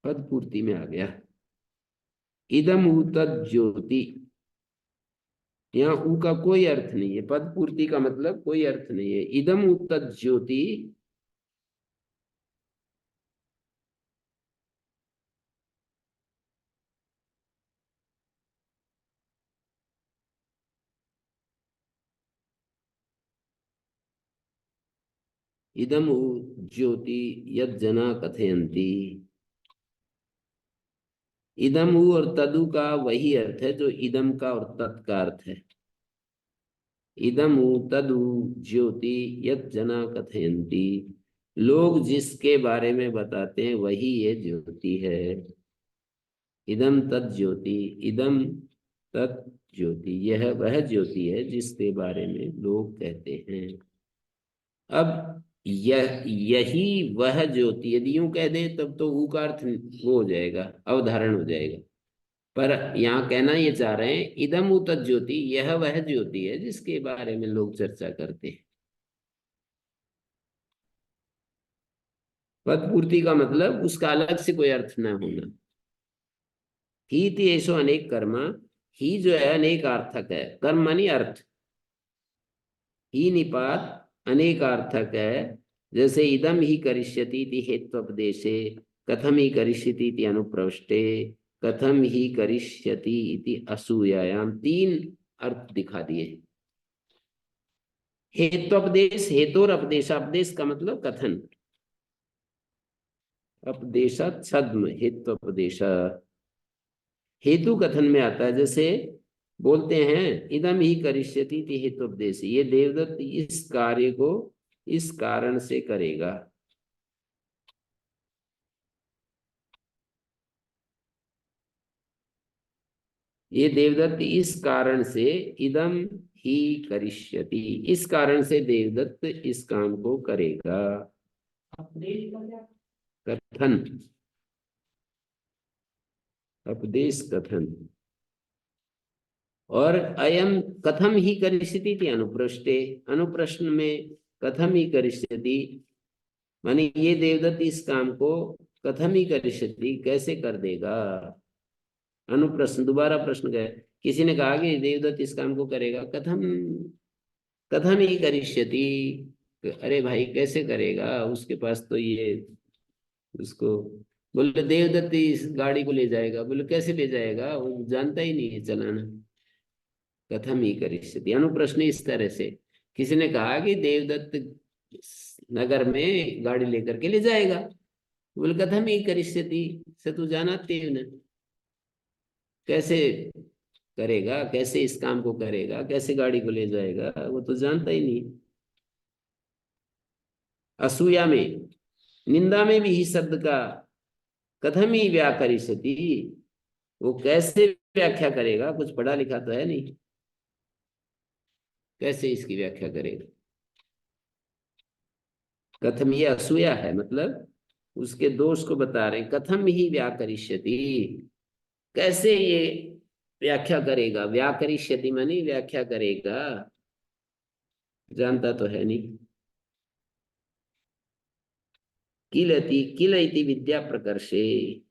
पद पूर्ति में आ गया। इदम उ तत् ज्योति, यहाँ ऊ का कोई अर्थ नहीं है, पद पूर्ति का मतलब कोई अर्थ नहीं है। इदम उ तत् ज्योति, इदम उ ज्योति यत् जना कथयन्ति, इदम उ और तदु का वही अर्थ है जो इदम का और तत् का अर्थ है। इदम उ तदु ज्योति यत् जना कथयन्ति, लोग जिसके बारे में बताते हैं वही ये ज्योति है। इदम तत् ज्योति, इदम तत् ज्योति, यह वह ज्योति है जिसके बारे में लोग कहते हैं। अब यही वह ज्योति, यदि यूं कह दें तब तो ऊ का अर्थ वो हो जाएगा, अवधारण हो जाएगा। पर यहाँ कहना ये चाह रहे हैं इदम उ तत् ज्योति, यह वह ज्योति है जिसके बारे में लोग चर्चा करते हैं। पद पूर्ति का मतलब उसका अलग से कोई अर्थ न होना। ही ऐसो अनेक कर्म, ही जो है अनेक अर्थक है, कर्म मानी अर्थ, ही निपात अनेकार्थक है। जैसे इदम ही करिष्यति इति हेत्वपदेशे, कथम ही करिष्यति इति अनुप्रविष्टे, कथम ही करिष्यति इति असूयायाम, 3 अर्थ दिखा दिए। हेत्वपदेश, हेतु और अपदेशापदेश का मतलब कथन। अपदेशा छद्म हेत्वपदेश, हेतु कथन में आता है। जैसे बोलते हैं इदम ही करिष्यति इति हेतुपदेश, ये देवदत्त इस कार्य को इस कारण से करेगा। ये देवदत्त इस कारण से, इदम ही करिष्यति, इस कारण से देवदत्त इस काम को करेगा। अपदेश का क्या? कथन, उपदेश कथन। और अयम कथम ही करिष्यति इति अनुप्रष्टे, अनुप्रश्न में कथम ही करिष्यति माने ये देवदत्त इस काम को कथम ही करिष्यति, कैसे कर देगा। अनुप्रश्न, दोबारा प्रश्न गए। किसी ने कहा कि देवदत्त इस काम को करेगा, कथम, कथम ही करिष्यति, अरे भाई कैसे करेगा, उसके पास तो ये, उसको बोले देवदत्त इस गाड़ी को ले जाएगा, बोले कैसे ले जाएगा, वो जानता ही नहीं है चलाना। कथम ही करिष्यति, अनुप्रश्न इस तरह से। किसी ने कहा कि देवदत्त नगर में गाड़ी लेकर के ले जाएगा, बोले कथम ही करिष्यति, से तू जानते हो ना, कैसे करेगा, कैसे इस काम को करेगा, कैसे गाड़ी को ले जाएगा, वो तो जानता ही नहीं। असूया में, निंदा में भी ही शब्द का कथम ही व्याकरिष्यति, वो कैसे व्याख्या करेगा, कुछ पढ़ा लिखा तो है नहीं, कैसे इसकी व्याख्या करेगा। कथम, ये असूया है, मतलब उसके दोष को बता रहे। कथम ही व्याकरिष्यति, कैसे ये व्याख्या करेगा, व्याकरिष्यति मानी व्याख्या करेगा, जानता तो है नहीं। किलति, किल इति विद्या प्रकर्षे,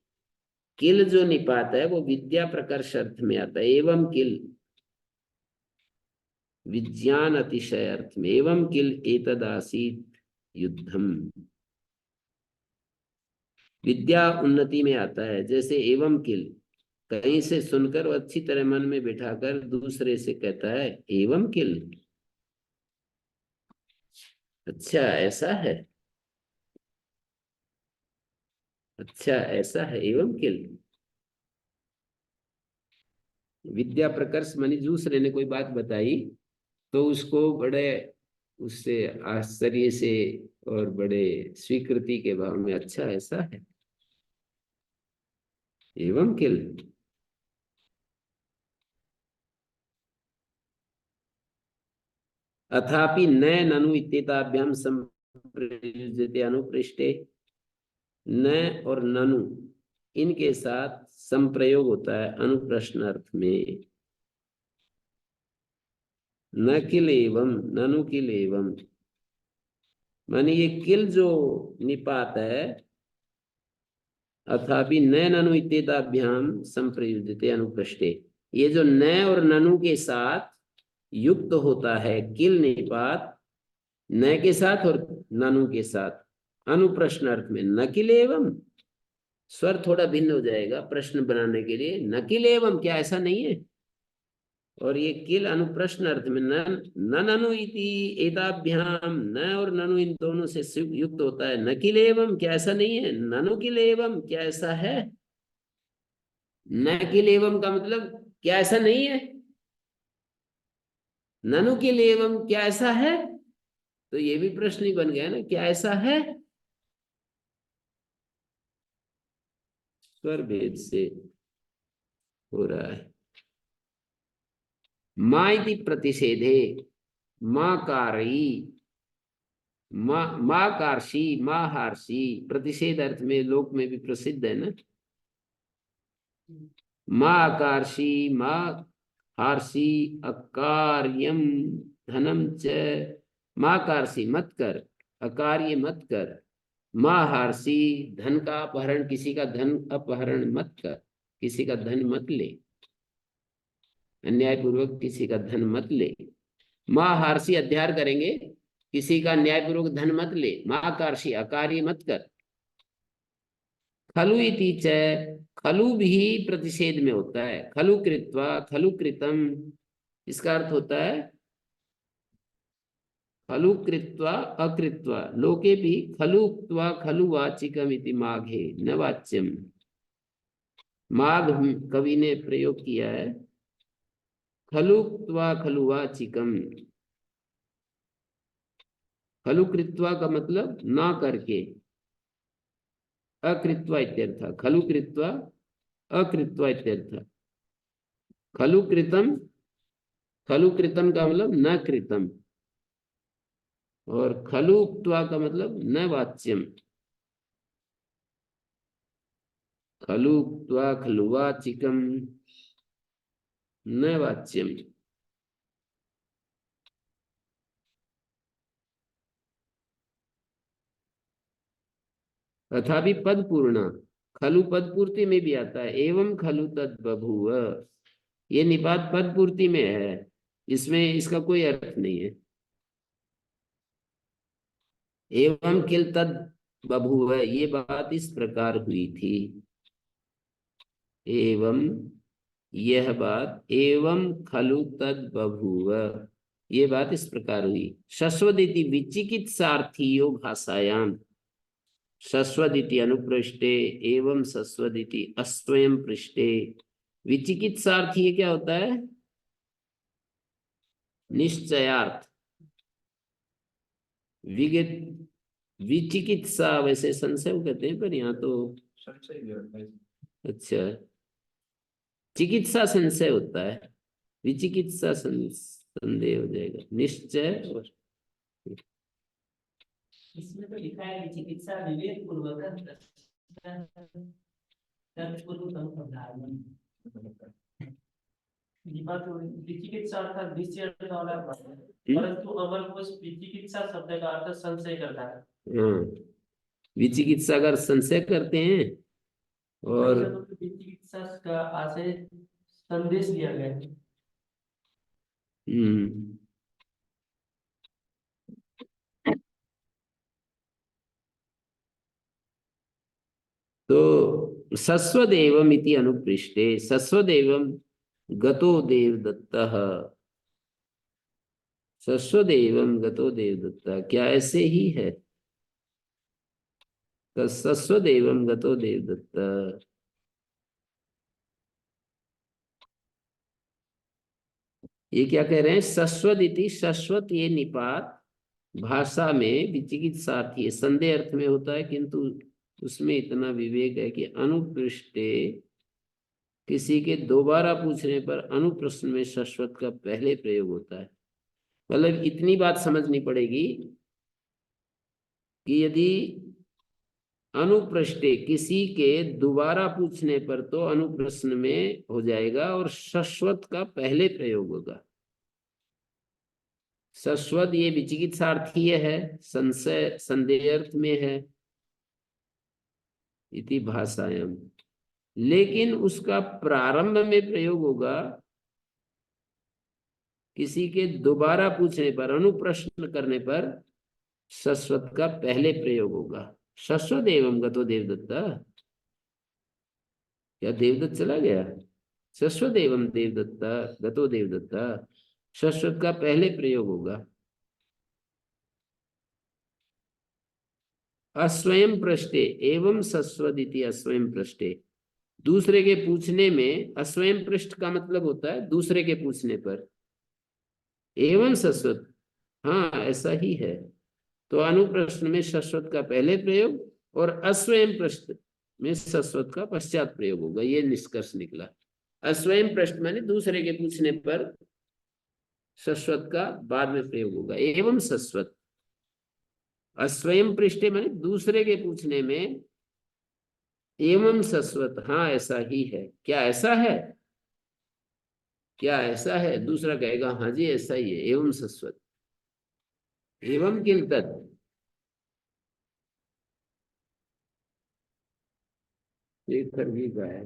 किल जो निपात है वो विद्या प्रकर्ष अर्थ में आता है। एवं किल विज्ञान अतिशय अर्थ में, एवं किल एतदासीत युद्धम, विद्या उन्नति में आता है। जैसे एवं किल, कहीं से सुनकर वो अच्छी तरह मन में बिठाकर दूसरे से कहता है एवं किल, अच्छा ऐसा है, अच्छा ऐसा है, एवं किल। विद्या प्रकर्ष मानी दूसरे ने कोई बात बताई तो उसको बड़े उससे आश्चर्य से और बड़े स्वीकृति के भाव में, अच्छा ऐसा है, एवं किल। अथापि न ननु इत्येताभ्याम संप्रयुज्यते अनुपृष्टे, न और ननु इनके साथ संप्रयोग होता है अनुप्रश्न अर्थ में। न किल एवं, ननु किल एवं, माने ये किल जो निपात है, अथापि न ननु इत्येताभ्याम संप्रयुज्यते अनुपृष्टे, ये जो न और ननु के साथ युक्त होता है किल निपात, न के साथ और ननु के साथ अनुप्रश्न अर्थ में, न किल एवं, स्वर थोड़ा भिन्न हो जाएगा प्रश्न बनाने के लिए, न किल एवं, क्या ऐसा नहीं है। और ये किल अनुप्रश्न अर्थ में, न ननु इति एताभ्याम, न और ननु इन दोनों से युक्त होता है। न किल एवं, क्या ऐसा नहीं है, ननु किल एवं, क्या ऐसा है। न किल एवं का मतलब क्या ऐसा नहीं है, ननु किल एवं क्या ऐसा है, तो ये भी प्रश्न ही बन गया ना, क्या ऐसा है। स्वर भेद से हो रहा है। माँ इति प्रतिषेधे, माँ कारी, माँ कार्षी, माँ हार्षी, प्रतिषेध अर्थ में लोक में भी प्रसिद्ध है ना। माँ अकार्षी, माँ हार्षी, अकार्यम धनम च, माँ कार्षी मत कर, अकार्य मत कर, माँ हार्षी धन का अपहरण, किसी का धन अपहरण मत कर, किसी का धन मत ले, अन्यायपूर्वक किसी का धन मत ले। महार्षि अध्यार करेंगे, किसी का न्यायपूर्वक धन मत ले, महाकार्षि अकार्य मत कर। खलु इति च, खलु भी प्रतिषेध में होता है, खलु कृत्वा खलु कृतम, इसका अर्थ होता है खलु कृत्वा अकृत्वा, लोके भी खलु उक्त्वा खलु वाचिकम इति माघे न वाच्यम। माघ कवि ने प्रयोग किया है, खलु उक्त्वा खलु वाचिकम। खलु कृत्वा का मतलब ना करके, अकृत्वा इत्यर्थ, खलु कृत्वा अकृत्वा इत्यर्थ। खलु कृतम, खलु कृतम का मतलब न कृतम, और खलु उक्त्वा का मतलब न वाच्यम। खलु उक्त्वा खलु वाचिकम न वाच्यम। तथापि पद पूर्ण, खलु पद पूर्ति में भी आता है, एवं खलु तद बभूव, ये निपात पद पूर्ति में है, इसमें इसका कोई अर्थ नहीं है। एवं किल तद बभूव, ये बात इस प्रकार हुई थी। एवं यह बात, एवं खलु तद बभूव, ये बात इस प्रकार हुई। शश्वदिति विचिकित्सार्थियो भाषायाम, शश्वदिति अनुपृष्टे एवं शश्वदिति अस्वयं पृष्ठे। विचिकित्सार्थी ये क्या होता है? निश्चयार्थ। विगित विचिकित्सा वैसे संशय कहते हैं, पर यहाँ तो संशय भी होता है। अच्छा, चिकित्सा संशय होता है, विचिकित्सा संदेह हो जाएगा। निश्चय और इसमें तो लिखा है कि चिकित्सा विवेक पूर्वक चिकित्सा अर्थात निश्चय अर्थ वाला है, परंतु अमर कोश चिकित्सा शब्द का अर्थ संशय करता है। हाँ, विचिकित्सा अगर संशय करते हैं, और चिकित्सा का आशय संदेश दिया गया है। तो सस्वदेवम इति अनुपृष्टे, सस्वदेवम गतो देवदत्तः, सस्वदेवम गतो देवदत्तः, क्या ऐसे ही है? तो सस्वदेवम गतो देवदत्तः, ये क्या कह रहे हैं? सस्वद इति, शश्वत ये निपात भाषा में विचिकित्सार्थी है, संदेह अर्थ में होता है, किंतु उसमें इतना विवेक है कि अनुपृष्टे, किसी के दोबारा पूछने पर अनुप्रश्न में शश्वत का पहले प्रयोग होता है। मतलब इतनी बात समझनी पड़ेगी कि यदि अनुप्रष्टे, किसी के दोबारा पूछने पर तो अनुप्रश्न में हो जाएगा और शश्वत का पहले प्रयोग होगा। शश्वत ये विचिकित्सार्थी है, संशय संदेह अर्थ में है, इति भाषायाम, लेकिन उसका प्रारंभ में प्रयोग होगा किसी के दोबारा पूछने पर, अनुप्रश्न करने पर शश्वत का पहले प्रयोग होगा। शश्वत एवं गतो देवदत्ता, क्या देवदत्त चला गया? शश्वत एवं देवदत्ता गतो देवदत्ता, शश्वत का पहले प्रयोग होगा। अस्वयं पृष्ठे एवं शश्वत इति अस्वयं पृष्ठे, दूसरे के पूछने में अस्वयं पृष्ठ का मतलब होता है दूसरे के पूछने पर। एवं शश्वत, हाँ ऐसा ही है। तो अनुप्रश्न में शश्वत का पहले प्रयोग और अस्वयं पृष्ठ में शश्वत का पश्चात प्रयोग होगा, ये निष्कर्ष निकला। अस्वयं पृष्ठ माने दूसरे के पूछने पर शश्वत का बाद में प्रयोग होगा। एवं शश्वत, अस्वयं पृष्ठे माने दूसरे के पूछने में, एवं शश्वत, हाँ ऐसा ही है। क्या ऐसा है? क्या ऐसा है? दूसरा कहेगा हाँ जी ऐसा ही है, एवं शश्वत। एवं किल तत्, एक खरगी का है।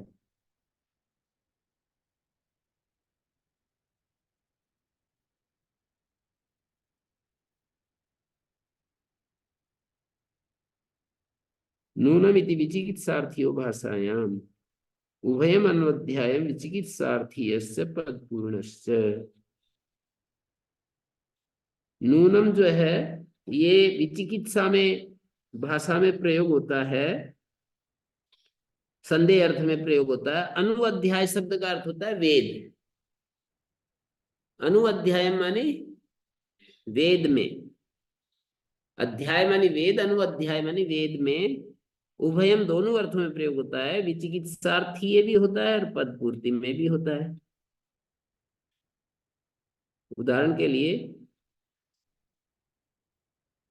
नूनमिति विचिकित्सार्थियो भाषायाम उभयम अन्वध्यायम विचिकित्सार्थीयस्य पदपूर्णश्च। नूनम जो है ये विचिकित्सा में भाषा में प्रयोग होता है, संदेह अर्थ में प्रयोग होता है। अनुअध्याय शब्द का अर्थ होता है वेद। अनुअध्याय माने वेद में, अध्याय माने वेद, अनुअध्याय माने वेद में। उभयम दोनों अर्थों में प्रयोग होता है। विचिकित्सार्थी ये भी होता है और पद पूर्ति में भी होता है। उदाहरण के लिए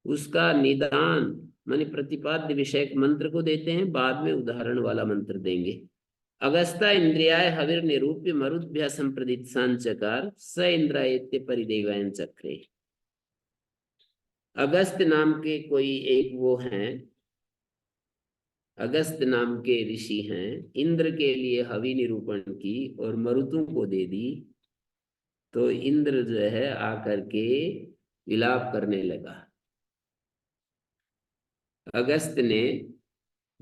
उसका निदान माने प्रतिपाद्य विषयक मंत्र को देते हैं, बाद में उदाहरण वाला मंत्र देंगे। अगस्ता इंद्रियाय हविर निरूप्य मरुद्भ्य संप्रदित सांचकार स इंद्रायत्य परिदेवायन चक्रे। अगस्त नाम के कोई एक वो हैं, अगस्त नाम के ऋषि हैं, इंद्र के लिए हवि निरूपण की और मरुतों को दे दी। तो इंद्र जो है आकर के विलाप करने लगा। अगस्त ने,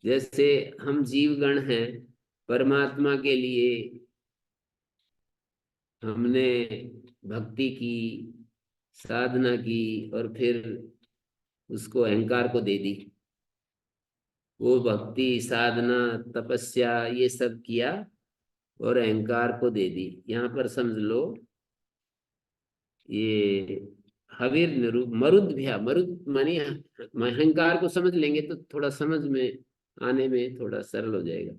जैसे हम जीवगण हैं, परमात्मा के लिए हमने भक्ति की, साधना की और फिर उसको अहंकार को दे दी। वो भक्ति, साधना, तपस्या ये सब किया और अहंकार को दे दी। यहाँ पर समझ लो ये हवीर निरूप मरुद्भ्या, मरुद मानी अहंकार को समझ लेंगे तो थोड़ा समझ में आने में थोड़ा सरल हो जाएगा।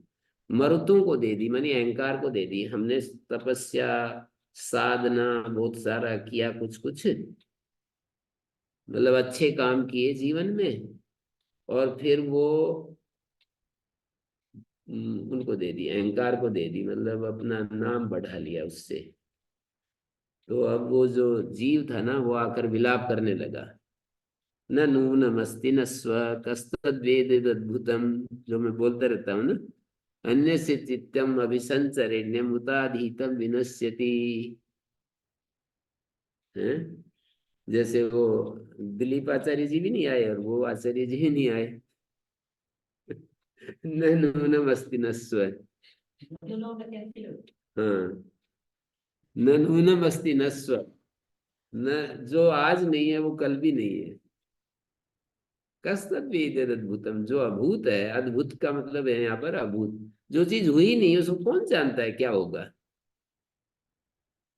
मरुतों को दे दी मानी अहंकार को दे दी। हमने तपस्या, साधना बहुत सारा किया, कुछ कुछ मतलब अच्छे काम किए जीवन में, और फिर वो उनको दे दी, अहंकार को दे दी, मतलब अपना नाम बढ़ा लिया उससे। तो अब वो जो जीव था ना, वो आकर विलाप करने लगा। न नूनमस्ति न स्व कस्तद्वेद अद्भुतम, जो मैं बोलता रहता हूँ ना, अन्य से चित्तम अभिसंचरण्यम उताधीतम विनश्यति। है जैसे वो दिलीप आचार्य जी भी नहीं आए और वो आचार्य जी भी नहीं आए। न नूनमस्ति न स्व, हाँ, न नूनमस्ति न स्व, न जो आज नहीं है वो कल भी नहीं है। कस्तद्वेद अद्भुतम, जो अभूत है, अद्भुत का मतलब है यहाँ पर अभूत, जो चीज हुई नहीं उसको कौन जानता है क्या होगा।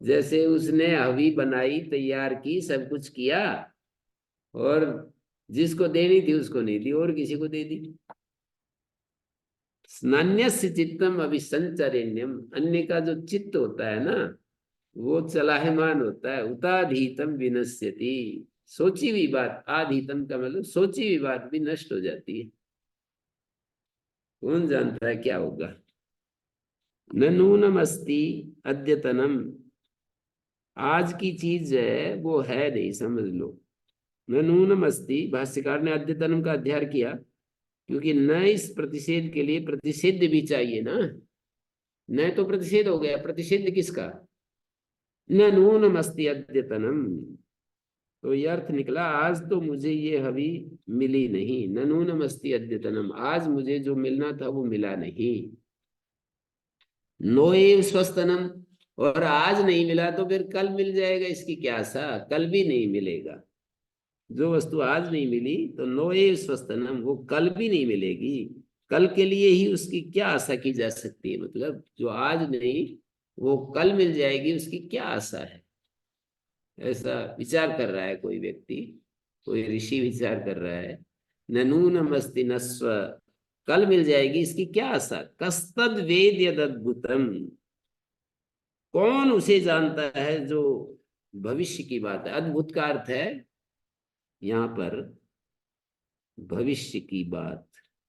जैसे उसने हवी बनाई, तैयार की, सब कुछ किया और जिसको देनी थी उसको नहीं दी और किसी को दे दी। नान्यस्य चित्तम अभिसंचरण्यम, अन्य का जो चित्त होता है ना वो चलायमान होता है। उताधीतम विनश्यति, सोची हुई बात, आधीतम का मतलब सोची हुई बात भी नष्ट हो जाती है। कौन जानता है क्या होगा। न नूनमस्ति अद्यतनम, आज की चीज है वो है नहीं, समझ लो। न नूनमस्ति, भाष्यकार ने अद्यतनम का अध्ययन किया क्योंकि न इस प्रतिषेध के लिए प्रतिषेध भी चाहिए ना। न तो प्रतिषेध हो गया, प्रतिषेध किसका। न नूनमस्ति अद्यतनम, तो ये अर्थ निकला आज तो मुझे ये हवि मिली नहीं। न नूनमस्ति अद्यतनम, आज मुझे जो मिलना था वो मिला नहीं। नोएव स्वस्तनम, और आज नहीं मिला तो फिर कल मिल जाएगा, इसकी क्या आशा, कल भी नहीं मिलेगा। जो वस्तु आज नहीं मिली तो नोएव स्वस्तनम, वो कल भी नहीं मिलेगी। कल के लिए ही उसकी क्या आशा की जा सकती है, मतलब जो आज नहीं वो कल मिल जाएगी, उसकी क्या आशा है। ऐसा विचार कर रहा है कोई व्यक्ति, कोई ऋषि विचार कर रहा है। न नूनमस्ति न स्व, कल मिल जाएगी इसकी क्या आशा। कस्तद वेद यदद्भुतम, कौन उसे जानता है जो भविष्य की बात है। अद्भुत का अर्थ है यहाँ पर भविष्य की बात।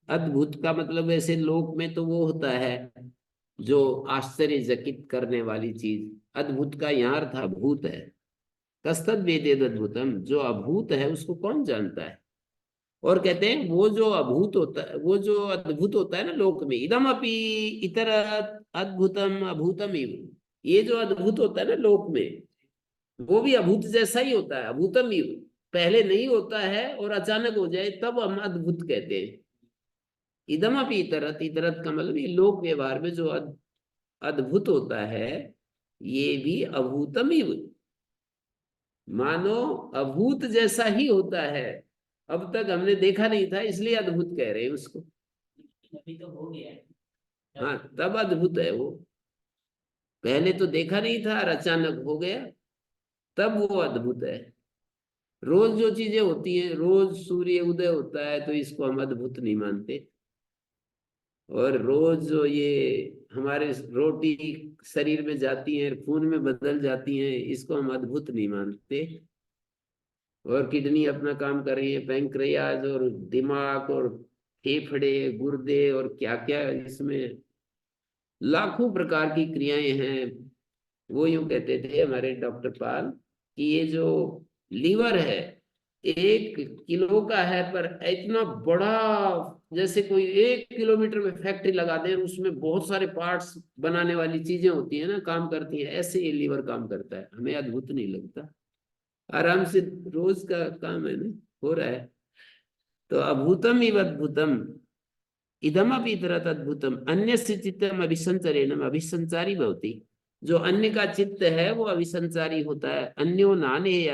अद्भुत का मतलब ऐसे लोक में तो वो होता है जो आश्चर्यचकित करने वाली चीज। अद्भुत का यहाँ अर्थ अभूत है। कस्तद वेद अद्भुतम, जो अभूत है उसको कौन जानता है। और कहते हैं वो जो अभूत होता है, वो जो अद्भुत होता है ना लोक में, इदम अपि इतर अद्भुतम अभूतम इव, ये जो अद्भुत होता है ना लोक में वो भी अभूत जैसा ही होता है। अभूतम इव, पहले नहीं होता है और अचानक हो जाए तब हम अद्भुत कहते हैं। इदमपि इतरत, इतरत का मतलब ये लोक व्यवहार में जो अद्भुत होता है ये भी अभूतम ही, मानो अभूत जैसा ही होता है। अब तक हमने देखा नहीं था इसलिए अद्भुत कह रहे हैं उसको। अभी तो हो गया है। हाँ, तब अद्भुत है वो। पहले तो देखा नहीं था और अचानक हो गया, तब वो अद्भुत है। रोज जो चीजें होती हैं, रोज सूर्य उदय होता है तो इसको हम अद्भुत नहीं मानते, और रोज जो ये हमारे रोटी शरीर में जाती है, खून में बदल जाती हैं, इसको हम अद्भुत नहीं मानते। और किडनी अपना काम कर रही है, पैंक्रियाज और दिमाग और फेफड़े, गुर्दे और क्या क्या, इसमें लाखों प्रकार की क्रियाएं हैं। वो यूं कहते थे हमारे डॉक्टर पाल कि ये जो लीवर है 1 किलो का है, पर इतना बड़ा, जैसे कोई 1 किलोमीटर में फैक्ट्री लगा दे और उसमें बहुत सारे पार्ट्स बनाने वाली चीजें होती है ना, काम करती हैं, ऐसे ये लीवर काम करता है। हमें अद्भुत नहीं लगता, आराम से रोज का काम है ना, हो रहा है। तो अभूतम इव अद्भुतम इदमपि इतरत अद्भुतम अन्यस्य चित्तम अभिसंचरेणम अभिसंचारी भवति। जो अन्य का चित्त है वो अभिसंचारी होता है। अन्यो नानेय,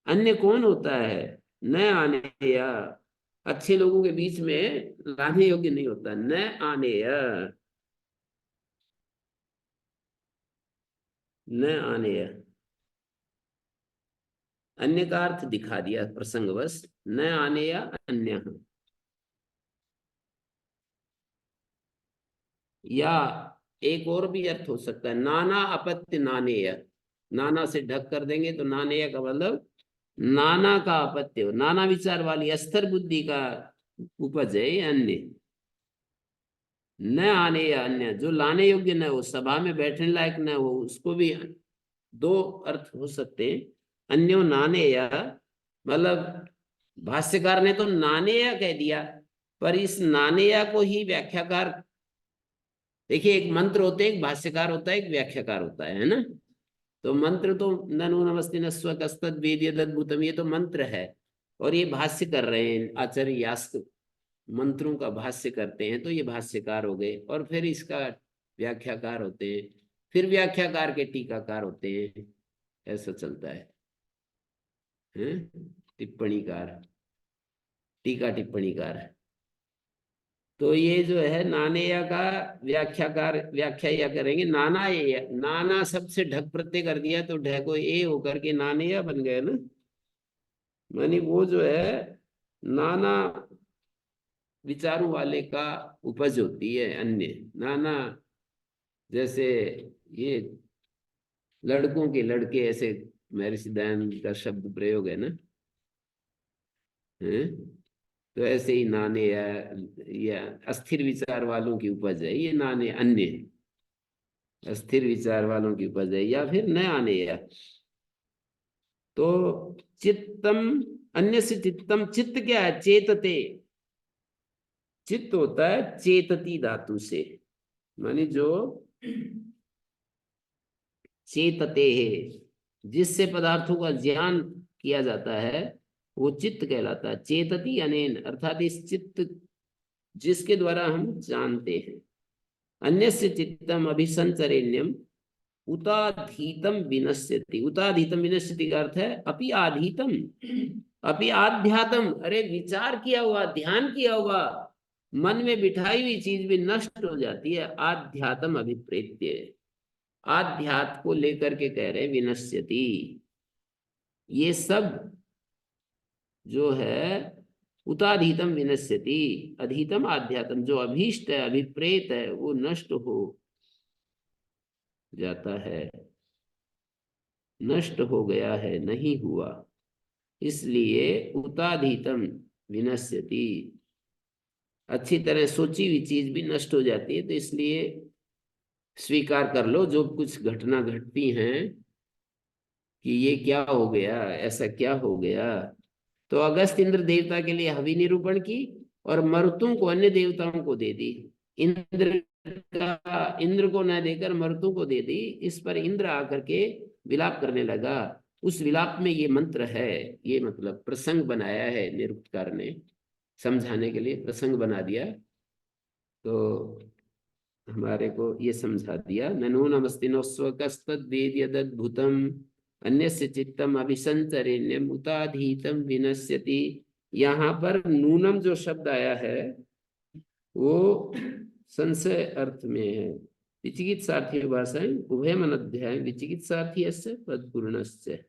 अन्य कौन होता है? न आनेय, अच्छे लोगों के बीच में लाने योग्य नहीं होता। न आनेय, न आनेय, अन्य का अर्थ दिखा दिया प्रसंगवश। न आनेय अन्य, या एक और भी अर्थ हो सकता है, नाना अपत्य नानेय। नाना से ढक कर देंगे तो नानेय का मतलब नाना का अपत्य हो, नाना विचार वाली अस्थिर बुद्धि का उपज है ये अन्य। न आने या अन्य, जो लाने योग्य न हो, सभा में बैठने लायक न हो, उसको भी दो अर्थ हो सकते हैं। अन्यो नाने या मतलब भाष्यकार ने तो नानेया कह दिया, पर इस नानेया को ही व्याख्याकार, देखिए एक मंत्र होते हैं, एक भाष्यकार होता है, एक व्याख्याकार होता है ना। तो मंत्र तो ननु नमस्ते नस्व कस्तद वेद्य अद्भुतम, ये तो मंत्र है, और ये भाष्य कर रहे हैं आचार्य यास्क, मंत्रों का भाष्य करते हैं, तो ये भाष्यकार हो गए। और फिर इसका व्याख्याकार होते हैं, फिर व्याख्याकार के टीकाकार होते हैं, ऐसा चलता है, टिप्पणीकार, टीका टिप्पणीकार। तो ये जो है नानेया का व्याख्याकार व्याख्या या करेंगे नाना ये, नाना शब्द से ढक प्रत्यय कर दिया तो ढको ए होकर के नानेया बन गए ना। मानी वो जो है नाना विचारों वाले का उपज होती है अन्य। नाना जैसे ये लड़कों के लड़के, ऐसे महर्षि दयानंद का शब्द प्रयोग है ना, है? तो ऐसे ही नाने या अस्थिर विचार वालों की उपज है ये नाने, अन्य अस्थिर विचार वालों की उपज है, या फिर न आने या। तो चित्तम, अन्य से चित्तम, चित्त क्या है? चेतते, चित्त होता है चेतती धातु से, मानी जो चेतते है, जिससे पदार्थों का ज्ञान किया जाता है वो चित्त कहलाता है। चेतती अनेन, अर्थात इस चित्त जिसके द्वारा हम जानते हैं। अन्यस्य चित्तम अभिसंचरेण्यम उताधीतम विनश्यति। उताधीतम विनश्यति का अर्थ है अपि आधीतम, अपि आध्यात्म, अरे विचार किया हुआ, ध्यान किया हुआ, मन में बिठाई हुई चीज भी नष्ट हो जाती है। आध्यात्म अभिप्रेत्य, आध्यात्म को लेकर के कह रहे विनश्यति। ये सब जो है उताधीतम विनश्यति, अधीतम आध्यात्म, जो अभीष्ट है, अभिप्रेत है, वो नष्ट हो जाता है, नष्ट हो गया है, नहीं हुआ, इसलिए उताधीतम विनश्यति। अच्छी तरह सोची हुई चीज भी नष्ट हो जाती है, तो इसलिए स्वीकार कर लो जो कुछ घटना घटती हैं कि ये क्या हो गया, ऐसा क्या हो गया। तो अगस्त इंद्र देवता के लिए हवि निरूपण की और मरुतों को अन्य देवताओं को दे दी। इंद्र का, इंद्र को न देकर मरुतों को दे दी। इस पर इंद्र आकर के विलाप करने लगा। उस विलाप में ये मंत्र है, ये मतलब प्रसंग बनाया है निरुक्तकार ने, समझाने के लिए प्रसंग बना दिया तो हमारे को ये समझा दिया, ननु नमस्तिनो स्वकस्तद्वेद्यदद्भुतम् अन्यस्य चित्तम अभिसंचरेण्यम उताधीतम विनश्यति। यहाँ पर नूनम जो शब्द आया है वो संशय अर्थ में है। विचिकित्सार्थी भाषाएं उभय मनध्याय विचिकित्सार्थी अस्य पदपूर्णस्य।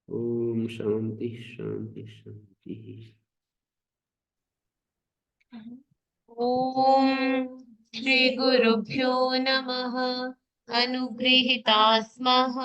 ओम शांति शांति शांति। ॐ श्री गुरुभ्यो नमः। अनुगृहीता स्मः।